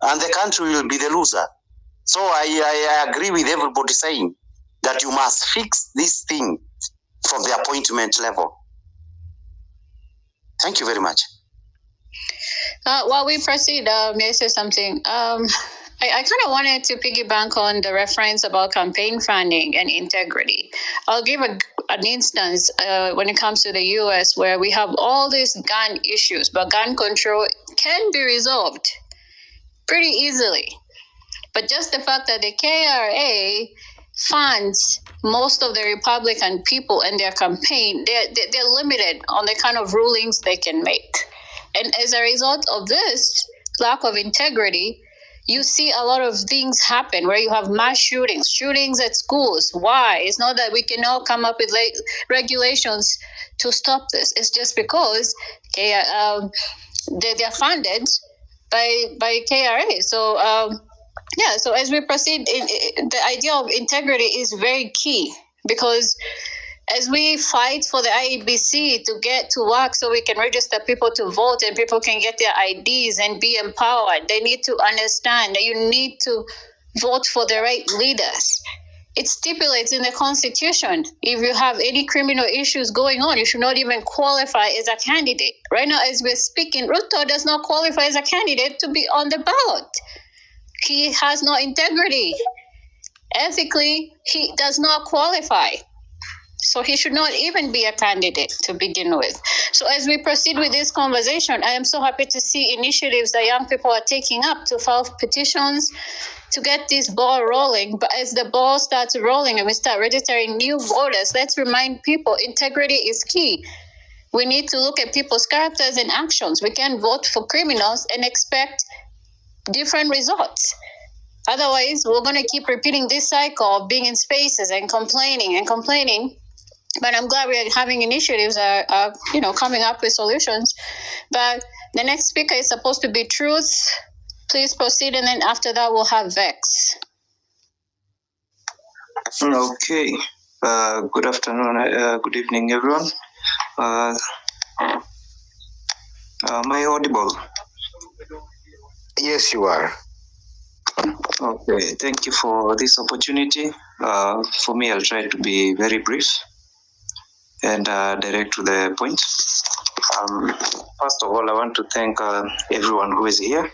and the country will be the loser. So I agree with everybody saying that you must fix this thing from the appointment level. Thank you very much. While we proceed, may I say something? I kind of wanted to piggyback on the reference about campaign funding and integrity. I'll give an instance when it comes to the U.S. where we have all these gun issues, but gun control can be resolved pretty easily. But just the fact that the KRA funds most of the Republican people and their campaign, they're limited on the kind of rulings they can make. And as a result of this lack of integrity, you see a lot of things happen where you have mass shootings at schools. Why? It's not that we can all come up with regulations to stop this. It's just because they're funded by KRA. So Yeah, so as we proceed, the idea of integrity is very key, because as we fight for the IEBC to get to work so we can register people to vote and people can get their IDs and be empowered, they need to understand that you need to vote for the right leaders. It stipulates in the Constitution, if you have any criminal issues going on, you should not even qualify as a candidate. Right now, as we're speaking, RUTO does not qualify as a candidate to be on the ballot. He has no integrity. Ethically, he does not qualify. So he should not even be a candidate to begin with. So as we proceed with this conversation, I am so happy to see initiatives that young people are taking up to file petitions to get this ball rolling. But as the ball starts rolling and we start registering new voters, let's remind people integrity is key. We need to look at people's characters and actions. We can't vote for criminals and expect different results. Otherwise, we're going to keep repeating this cycle of being in spaces and complaining. But I'm glad we're having initiatives are coming up with solutions. But the next speaker is supposed to be Truth. Please proceed, and then after that we'll have Vex. Okay. Good afternoon. Good evening, everyone. Am I audible? Yes, you are. Okay. Thank you for this opportunity. For me, I'll try to be very brief and direct to the point. First of all, I want to thank everyone who is here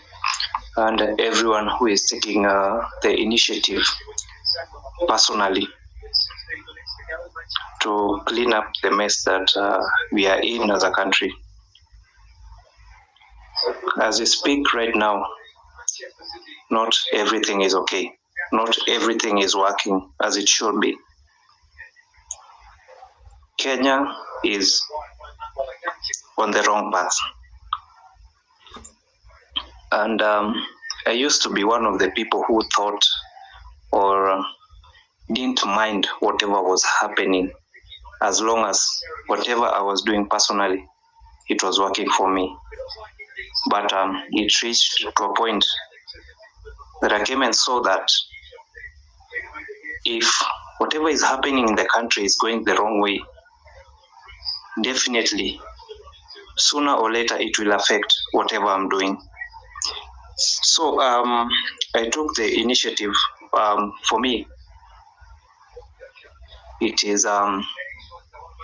and everyone who is taking the initiative personally to clean up the mess that we are in as a country. As we speak right now, not everything is okay. Not everything is working as it should be. Kenya is on the wrong path. And I used to be one of the people who thought or didn't mind whatever was happening, as long as whatever I was doing personally, it was working for me. But it reached to a point that I came and saw that if whatever is happening in the country is going the wrong way, definitely sooner or later it will affect whatever I'm doing. So I took the initiative. For me, it is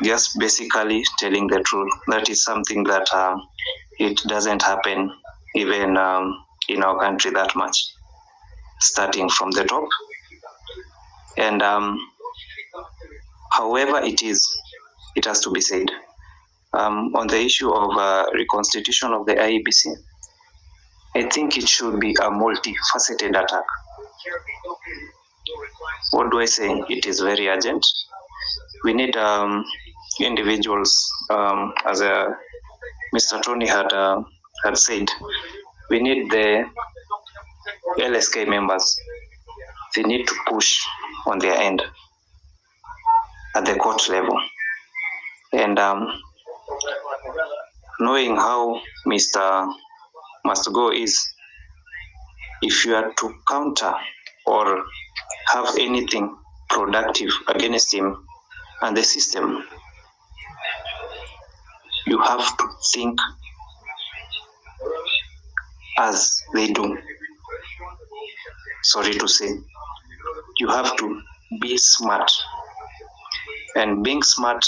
just basically telling the truth. That is something that it doesn't happen even in our country that much, starting from the top. And however it is, it has to be said. On the issue of reconstitution of the IEBC, I think it should be a multifaceted attack. What do I say? It is very urgent. We need individuals, as Mr. Tony had said, we need the LSK members. They need to push on their end at the court level. And knowing how Mr. Must Go is, if you are to counter or have anything productive against him and the system, you have to think as they do. Sorry to say, you have to be smart. And being smart,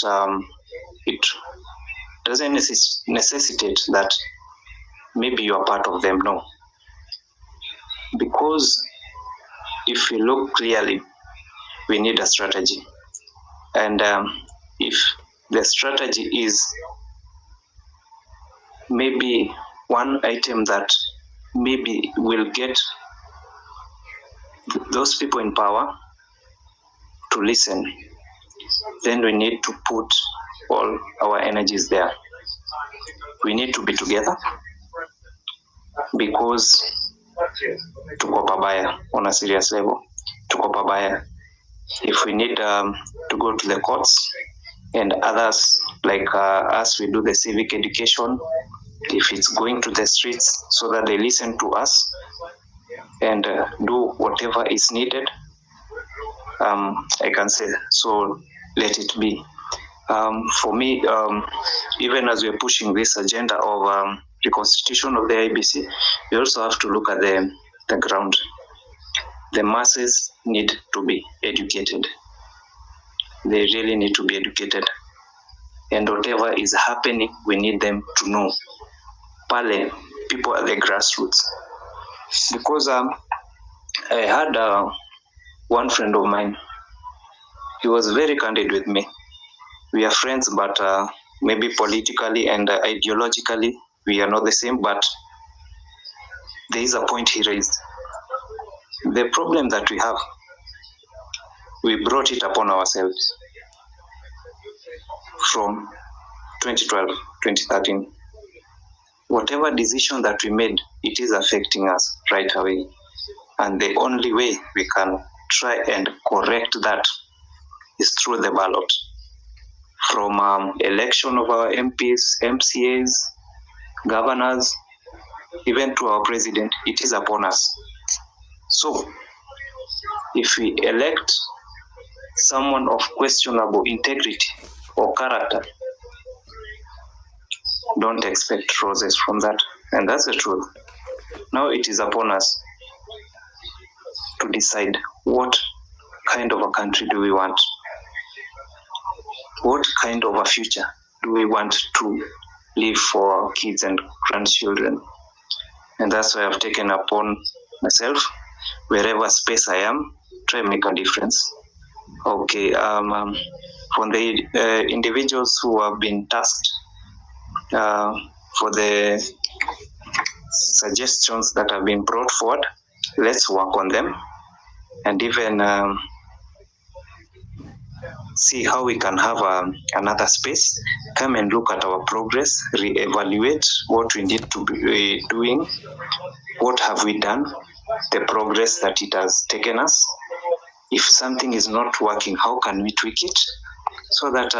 it doesn't necessitate that maybe you are part of them, no. Because if we look clearly, we need a strategy. And if the strategy is maybe one item that maybe will get those people in power to listen, then we need to put all our energies there. We need to be together, because tuko pabaya on a serious level. Tuko pabaya. If we need to go to the courts and others like us, we do the civic education. If it's going to the streets so that they listen to us, and do whatever is needed, I can say, so let it be. For me, even as we're pushing this agenda of reconstitution of the IEBC, we also have to look at the ground. The masses need to be educated. They really need to be educated. And whatever is happening, we need them to know. Pale, people at the grassroots. Because I had one friend of mine. He was very candid with me. We are friends, but maybe politically and ideologically, we are not the same, but there is a point he raised. The problem that we have, we brought it upon ourselves from 2012, 2013. Whatever decision that we made, it is affecting us right away. And the only way we can try and correct that is through the ballot. From election of our MPs, MCAs, governors, even to our president, it is upon us. So, if we elect someone of questionable integrity or character, don't expect roses from that. And that's the truth. Now it is upon us to decide what kind of a country do we want? What kind of a future do we want to live for our kids and grandchildren? And that's why I've taken upon myself, wherever space I am, try and make a difference. Okay, from the individuals who have been tasked for the suggestions that have been brought forward, let's work on them and even see how we can have another space, come and look at our progress, re-evaluate what we need to be doing, what have we done, the progress that it has taken us. If something is not working, how can we tweak it so that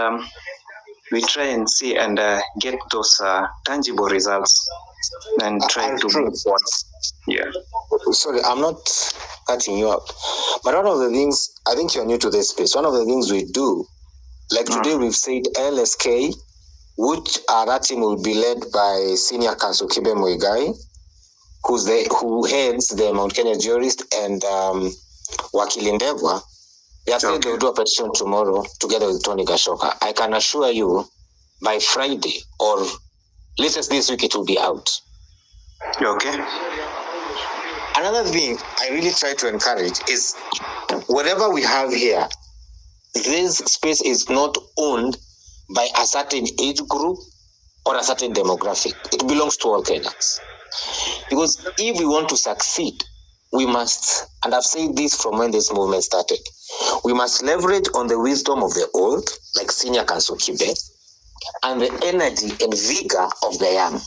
we try and see and get those tangible results and try to move on. Yeah. Sorry, I'm not cutting you up. But one of the things, I think you're new to this space, one of the things we do, like today we've said LSK, which that team will be led by Senior Counsel Kibe Muigai, who heads the Mount Kenya jurist, and Wakili Ndegwa. They have said they will do a petition tomorrow together with Tony Gashoka. I can assure you by Friday or latest this week it will be out. Okay. Another thing I really try to encourage is whatever we have here, this space is not owned by a certain age group or a certain demographic. It belongs to all Kenyans. Because if we want to succeed, we must, and I've said this from when this movement started, we must leverage on the wisdom of the old, like Senior Counsel Kibe, and the energy and vigor of the young.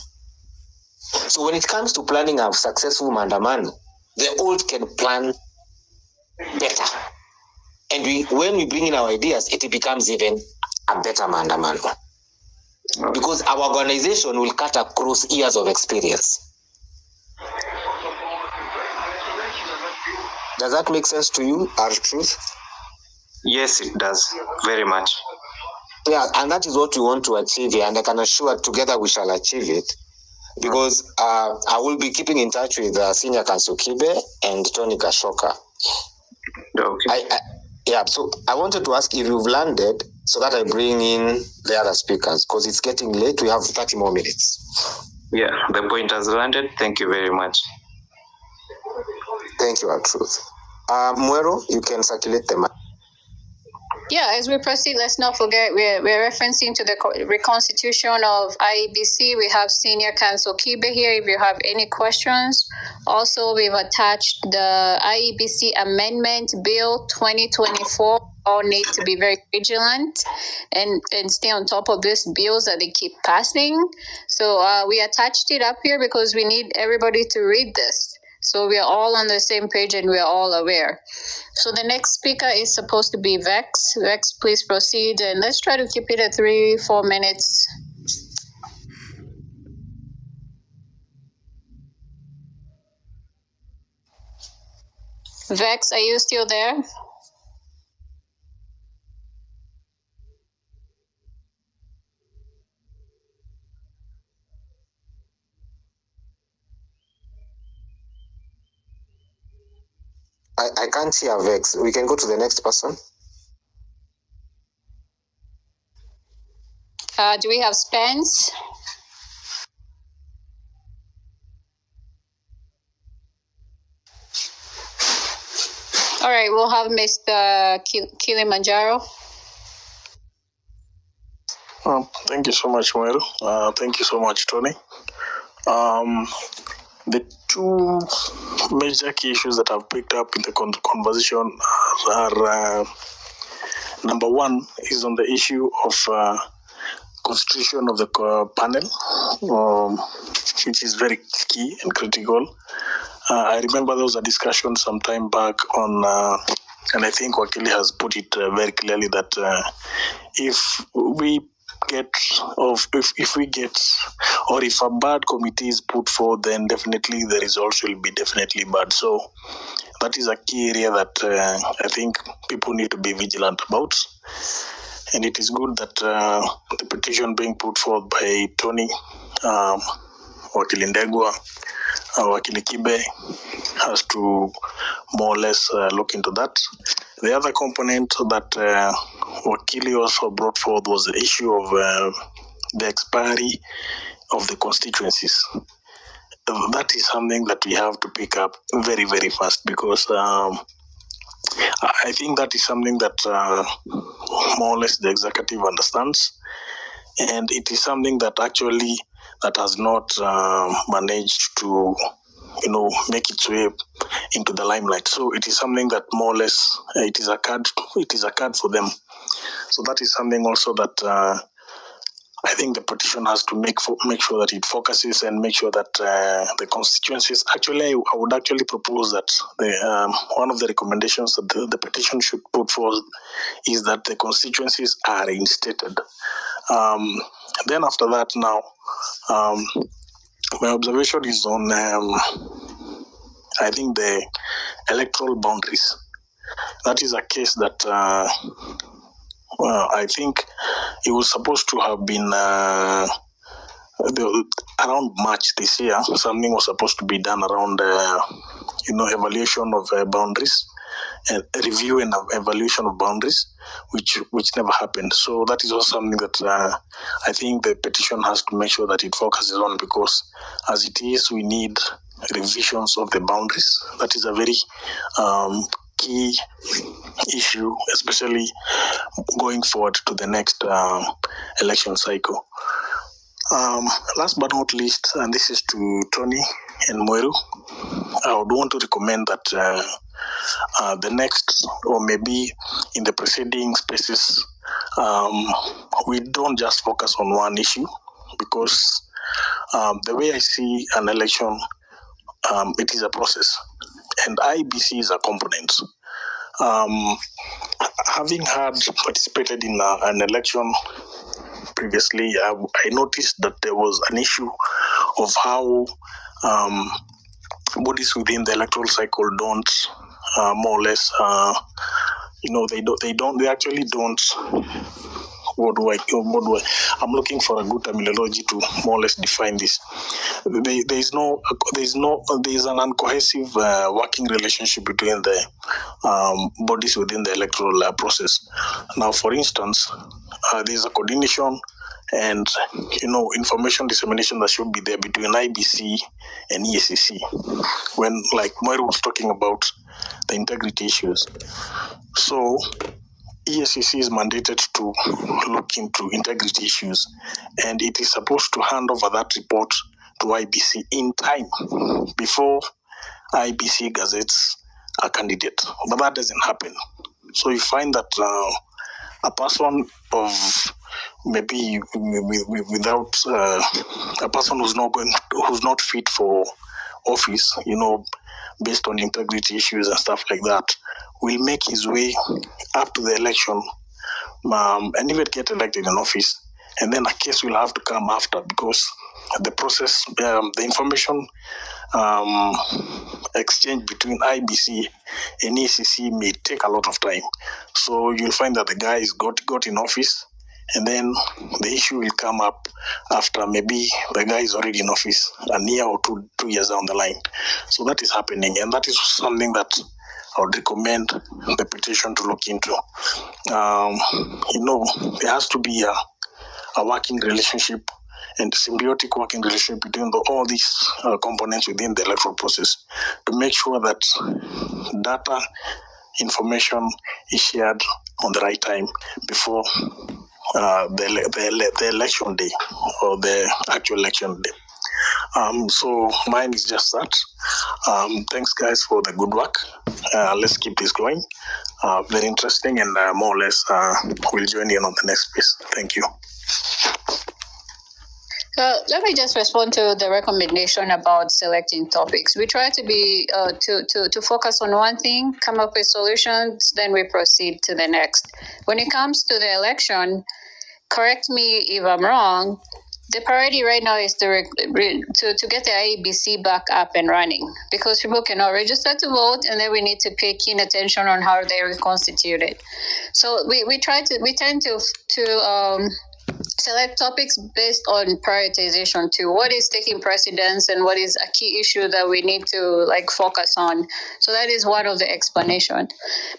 So when it comes to planning a successful mandamano, the old can plan better. And when we bring in our ideas, it becomes even a better mandamano. Because our organization will cut across years of experience. Does that make sense to you, R-Truth? Yes, it does. Very much. Yeah, and that is what we want to achieve here, and I can assure together we shall achieve it. Because I will be keeping in touch with Senior Counsel Kibe and Tony Gashoka. Okay. So I wanted to ask if you've landed so that I bring in the other speakers, because it's getting late. We have 30 more minutes. Yeah, the point has landed. Thank you very much. Thank you, R-Truth. Muero, you can circulate the mic. Yeah, as we proceed, let's not forget we're referencing to the reconstitution of IEBC. We have Senior Counsel Kibe here if you have any questions. Also, we've attached the IEBC Amendment Bill 2024. All need to be very vigilant and stay on top of these bills that they keep passing. So we attached it up here because we need everybody to read this. So we are all on the same page and we are all aware. So the next speaker is supposed to be Vex. Vex, please proceed. And let's try to keep it at 3-4 minutes. Vex, are you still there? I can't hear Vex. We can go to the next person. Do we have Spence? All right, we'll have Mr. Kilimanjaro. Thank you so much, Meru. Thank you so much, Tony. The two major key issues that I've picked up in the conversation are number one is on the issue of constitution of the panel, which is very key and critical. I remember there was a discussion some time back on, and I think Wakili has put it very clearly that if a bad committee is put forward, then definitely the results will be definitely bad. So that is a key area that I think people need to be vigilant about. And it is good that the petition being put forward by Tony, Wakili Ndegwa, Wakili Kibe has to more or less look into that. The other component that Wakili also brought forward was the issue of the expiry of the constituencies. That is something that we have to pick up very, very fast, because I think that is something that more or less the executive understands, and it is something that actually that has not managed to, make its way into the limelight. So it is something that more or less it is a card for them. So that is something also that I think the petition has to make sure that it focuses and make sure that the constituencies. Actually, I would actually propose that one of the recommendations that the petition should put forth is that the constituencies are reinstated. Then after that, now my observation is on I think the electoral boundaries. That is a case that I think it was supposed to have been around March this year. Something was supposed to be done around evaluation of boundaries and review and evaluation of boundaries, which never happened. So that is also something that I think the petition has to make sure that it focuses on, because as it is, we need revisions of the boundaries. That is a very key issue, especially going forward to the next election cycle. Last but not least, and this is to Tony and Mweru, I would want to recommend that the next, or maybe in the preceding spaces, we don't just focus on one issue, because the way I see an election, it is a process, and IEBC is a component. Having participated in an election previously, I noticed that there was an issue of how bodies within the electoral cycle don't more or less, they actually don't. I'm looking for a good terminology to more or less define this. There's an uncohesive working relationship between the bodies within the electoral process. Now, for instance, there's a coordination and information dissemination that should be there between IBC and EACC. When, like Moira was talking about the integrity issues, so EACC is mandated to look into integrity issues, and it is supposed to hand over that report to IBC in time before IBC gazettes a candidate. But that doesn't happen. So you find that a person of maybe without a person who's not fit for office, based on integrity issues and stuff like that, will make his way up to the election and even get elected in office. And then a case will have to come after, because the process, the information exchange between IBC and ECC may take a lot of time. So you'll find that the guy is got in office, and then the issue will come up after maybe the guy is already in office a year or 2 years down the line. So that is happening, and that is something that I would recommend the petition to look into. There has to be a working relationship and symbiotic working relationship between all these components within the electoral process to make sure that data information is shared on the right time before the election day or the actual election day. So mine is just that. Thanks, guys, for the good work. Let's keep this going. Very interesting, and more or less we'll join in on the next piece. Thank you. Let me just respond to the recommendation about selecting topics. We try to be to focus on one thing, come up with solutions, then we proceed to the next. When it comes to the election, correct me if I'm wrong, the priority right now is to get the IEBC back up and running, because people cannot register to vote, and then we need to pay keen attention on how they reconstitute it. So we tend to select topics based on prioritization to what is taking precedence and what is a key issue that we need to focus on. So that is one of the explanation.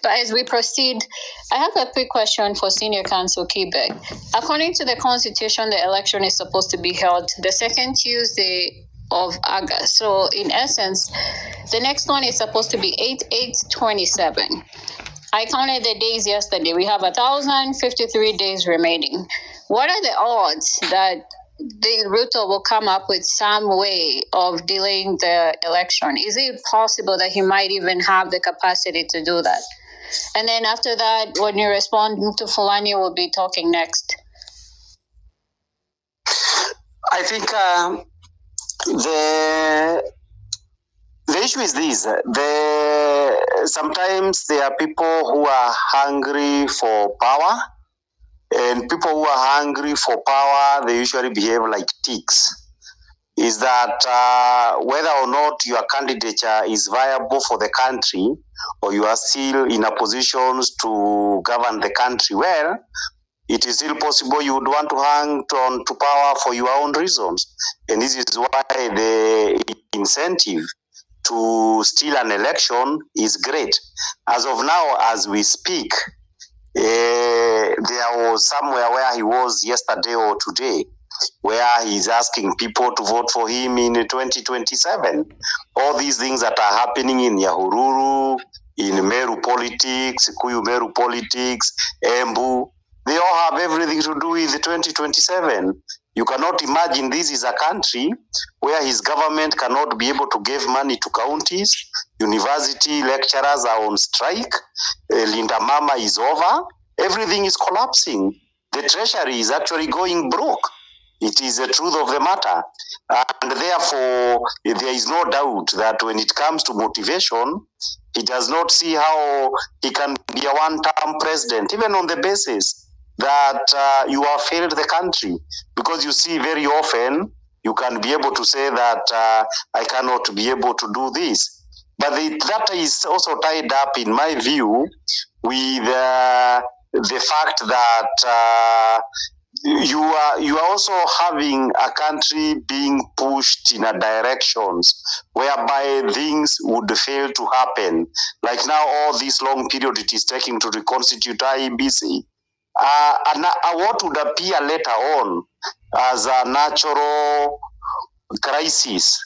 But as we proceed, I have a quick question for Senior Counsel Quebec. According to the Constitution, the election is supposed to be held the second Tuesday of August. So in essence, the next one is supposed to be 8/8/27. I counted the days yesterday. We have 1,053 days remaining. What are the odds that the RUTO will come up with some way of delaying the election? Is it possible that he might even have the capacity to do that? And then after that, when you respond to Fulani, we'll be talking next. I think the issue is this. Sometimes there are people who are hungry for power, and people who are hungry for power, they usually behave like ticks. Is that whether or not your candidature is viable for the country, or you are still in a position to govern the country well, it is still possible you would want to hang on to power for your own reasons. And this is why the incentive to steal an election is great. As of now, as we speak, there was somewhere where he was yesterday or today, where he's asking people to vote for him in 2027. All these things that are happening in Nyahururu, in Meru politics, Kuyu Meru politics, Embu, they all have everything to do with 2027. You cannot imagine this is a country where his government cannot be able to give money to counties. University lecturers are on strike. Linda Mama is over. Everything is collapsing. The treasury is actually going broke. It is the truth of the matter. And therefore, there is no doubt that when it comes to motivation, he does not see how he can be a one-term president, even on the basis that you have failed the country. Because you see, very often, you can be able to say that I cannot be able to do this. But that is also tied up, in my view, with the fact that you are also having a country being pushed in a directions whereby things would fail to happen. Like now, all this long period it is taking to reconstitute IEBC. What would appear later on as a natural crisis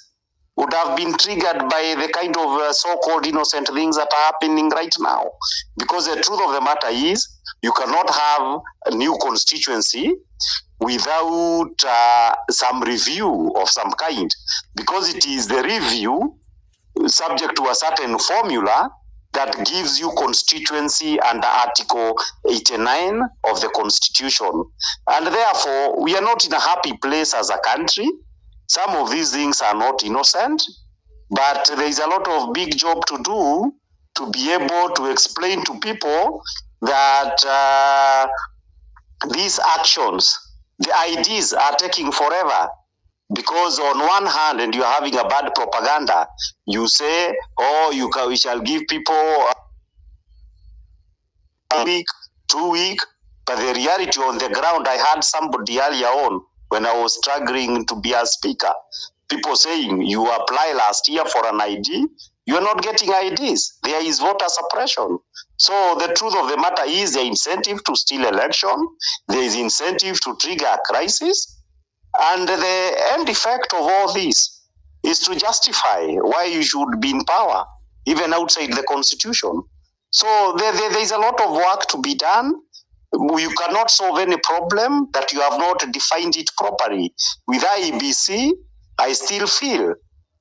would have been triggered by the kind of so-called innocent things that are happening right now. Because the truth of the matter is, you cannot have a new constituency without some review of some kind. Because it is the review subject to a certain formula that gives you constituency under Article 89 of the Constitution. And therefore, we are not in a happy place as a country. Some of these things are not innocent, but there is a lot of big job to do to be able to explain to people that these actions, the IDs are taking forever. Because on one hand, and you're having a bad propaganda, you say, oh, we shall give people a week, 2 weeks, but the reality on the ground, I had somebody earlier on when I was struggling to be a speaker, people saying, you apply last year for an ID, you're not getting IDs. There is voter suppression. So the truth of the matter is the incentive to steal election, there is incentive to trigger a crisis, and the end effect of all this is to justify why you should be in power, even outside the constitution. So there is a lot of work to be done. You cannot solve any problem that you have not defined it properly. With IEBC, I still feel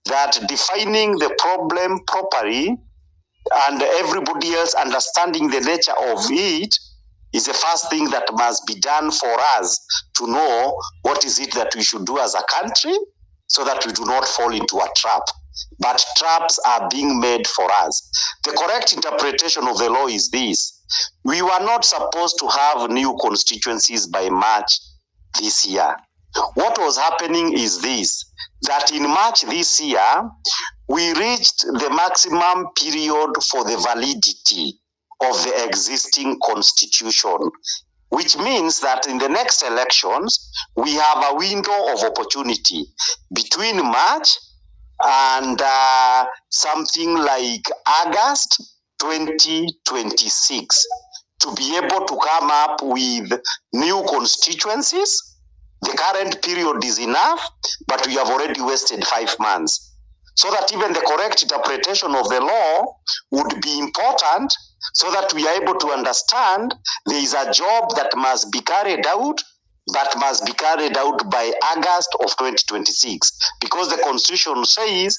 that defining the problem properly and everybody else understanding the nature of it is the first thing that must be done for us to know what is it that we should do as a country so that we do not fall into a trap. But traps are being made for us. The correct interpretation of the law is this. We were not supposed to have new constituencies by March this year. What was happening is this, that in March this year, we reached the maximum period for the validity of the existing constitution, which means that in the next elections, we have a window of opportunity between March and something like August 2026 to be able to come up with new constituencies. The current period is enough, but we have already wasted 5 months. So that even the correct interpretation of the law would be important so that we are able to understand there is a job that must be carried out by August of 2026, because the Constitution says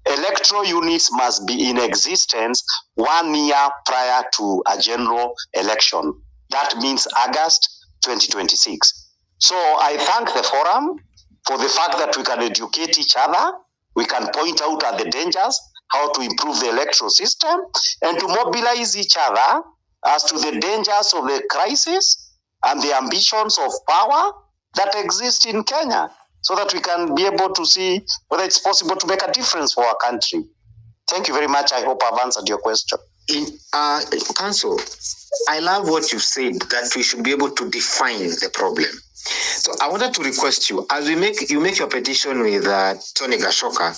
electoral units must be in existence 1 year prior to a general election. That means August 2026. So I thank the forum for the fact that we can educate each other, we can point out at the dangers, how to improve the electoral system, and to mobilize each other as to the dangers of the crisis and the ambitions of power that exist in Kenya, so that we can be able to see whether it's possible to make a difference for our country. Thank you very much. I hope I've answered your question. Council, I love what you said, that we should be able to define the problem. So I wanted to request you, as you make your petition with Tony Gashoka,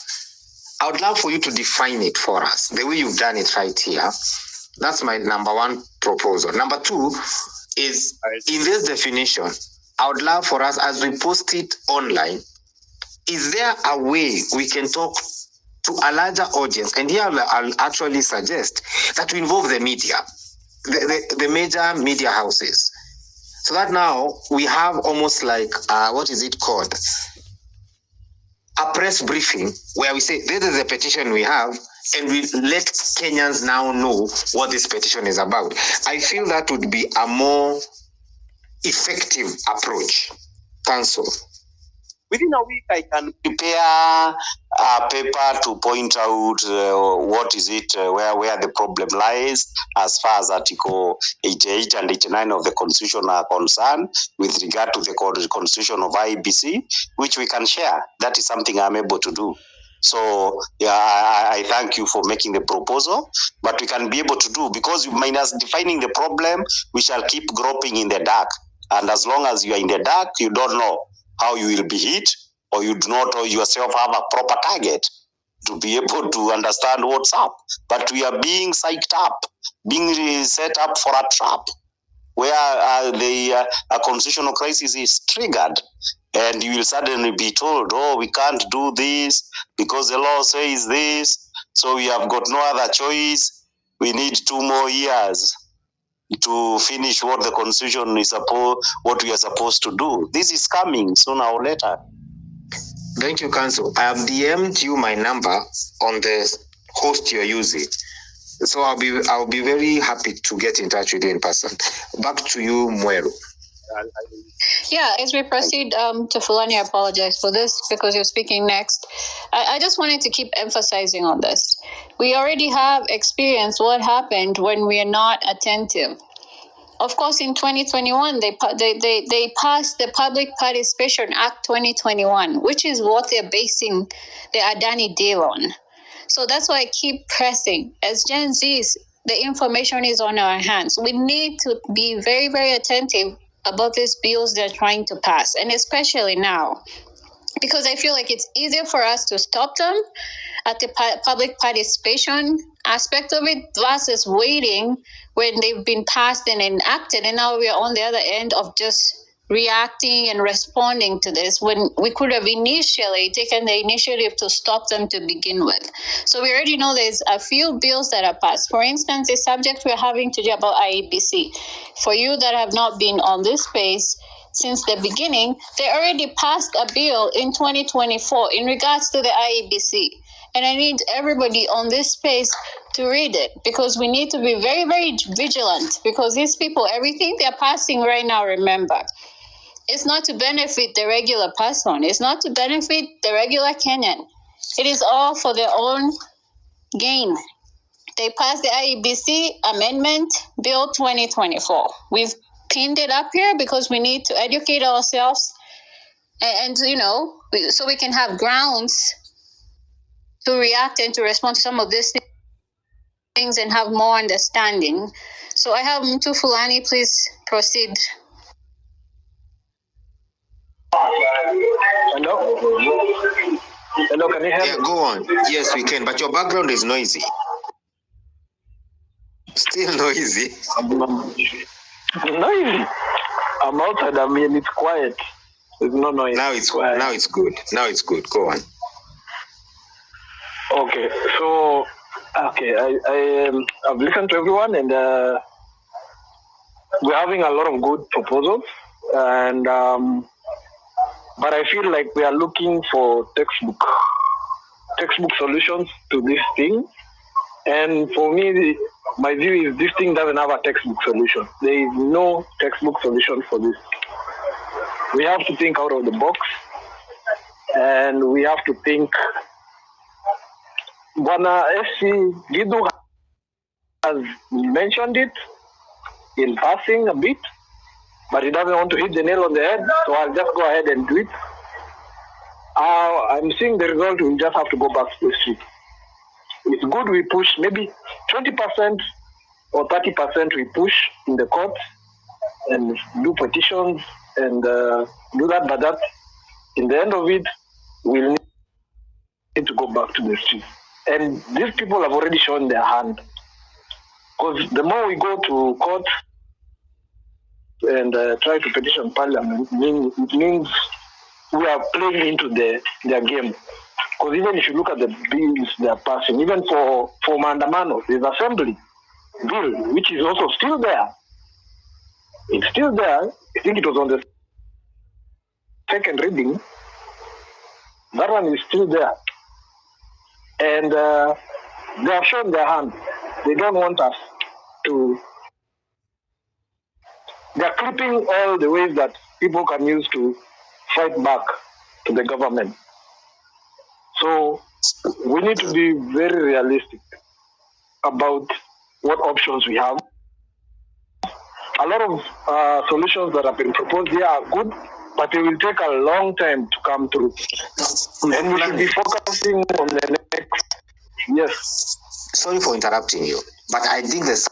I would love for you to define it for us, the way you've done it right here. That's my number one proposal. Number two is, in this definition, I would love for us, as we post it online, is there a way we can talk to a larger audience? And here I'll actually suggest that we involve the media, the major media houses, so that now we have almost like, what is it called? A press briefing where we say, this is the petition we have, and we let Kenyans now know what this petition is about. I feel that would be a more effective approach. Council. Within a week, I can prepare a paper to point out what is it, where the problem lies, as far as Article 88 and 89 of the Constitution are concerned, with regard to the Constitution of IEBC, which we can share. That is something I'm able to do. So, yeah, I thank you for making the proposal, but we can be able to do, because minus defining the problem, we shall keep groping in the dark. And as long as you are in the dark, you don't know how you will be hit, or you do not or yourself have a proper target to be able to understand what's up. But we are being psyched up, being set up for a trap where a constitutional crisis is triggered, and you will suddenly be told, oh, we can't do this because the law says this, so we have got no other choice. We need 2 more years to finish what the Constitution is what we are supposed to do. This is coming sooner or later. Thank you, Council. I have DM'd you my number on the host you're using, so I'll be very happy to get in touch with you in person. Back to you, Mweru. Yeah, as we proceed to Fulani, I apologize for this because you're speaking next. I just wanted to keep emphasizing on this. We already have experienced what happened when we are not attentive. Of course, in 2021, they passed the Public Participation Act 2021, which is what they're basing the Adani deal on. So that's why I keep pressing. As Gen Zs, the information is on our hands. We need to be very, very attentive about these bills they're trying to pass, and especially now, because I feel like it's easier for us to stop them at the public participation aspect of it versus waiting when they've been passed and enacted, and now we are on the other end of just reacting and responding to this when we could have initially taken the initiative to stop them to begin with. So we already know there's a few bills that are passed. For instance, the subject we're having today about IEBC. For you that have not been on this space since the beginning, they already passed a bill in 2024 in regards to the IEBC. And I need everybody on this space to read it, because we need to be very, very vigilant, because these people, everything they're passing right now, remember, it's not to benefit the regular person. It's not to benefit the regular Kenyan. It is all for their own gain. They passed the IEBC Amendment Bill 2024. We've pinned it up here because we need to educate ourselves and you know, so we can have grounds to react and to respond to some of these things and have more understanding. So I have Mtu Fulani, please proceed. Hello? Hello, can you hear me? Yeah, go on. Yes, we can, but your background is noisy. Still noisy. Noisy. I'm outside. I mean, it's quiet. There's no noise. Now it's quiet. Now it's good. Now it's good. Go on. Okay. So, I've listened to everyone, and we're having a lot of good proposals, and but I feel like we are looking for textbook solutions to this thing. And for me, my view is this thing doesn't have a textbook solution. There is no textbook solution for this. We have to think out of the box, and we have to think. Bwana SC Gidu has mentioned it in passing a bit, but he doesn't want to hit the nail on the head, so I'll just go ahead and do it. I'm seeing the result. We just have to go back to the street. It's good we push maybe 20% or 30% we push in the court and do petitions and do that, but that in the end of it, we'll need to go back to the street. And these people have already shown their hand. Because the more we go to court and try to petition parliament, it means we are playing into their game. Because even if you look at the bills they are passing, even for Maandamano, there's assembly bill, which is also still there. It's still there. I think it was on the second reading. That one is still there. And they have shown their hand. They don't want us to. They're clipping all the ways that people can use to fight back to the government. So we need to be very realistic about what options we have. A lot of solutions that have been proposed here are good, but they will take a long time to come through. And we should be focusing on the next. Yes. Sorry for interrupting you, but I think there's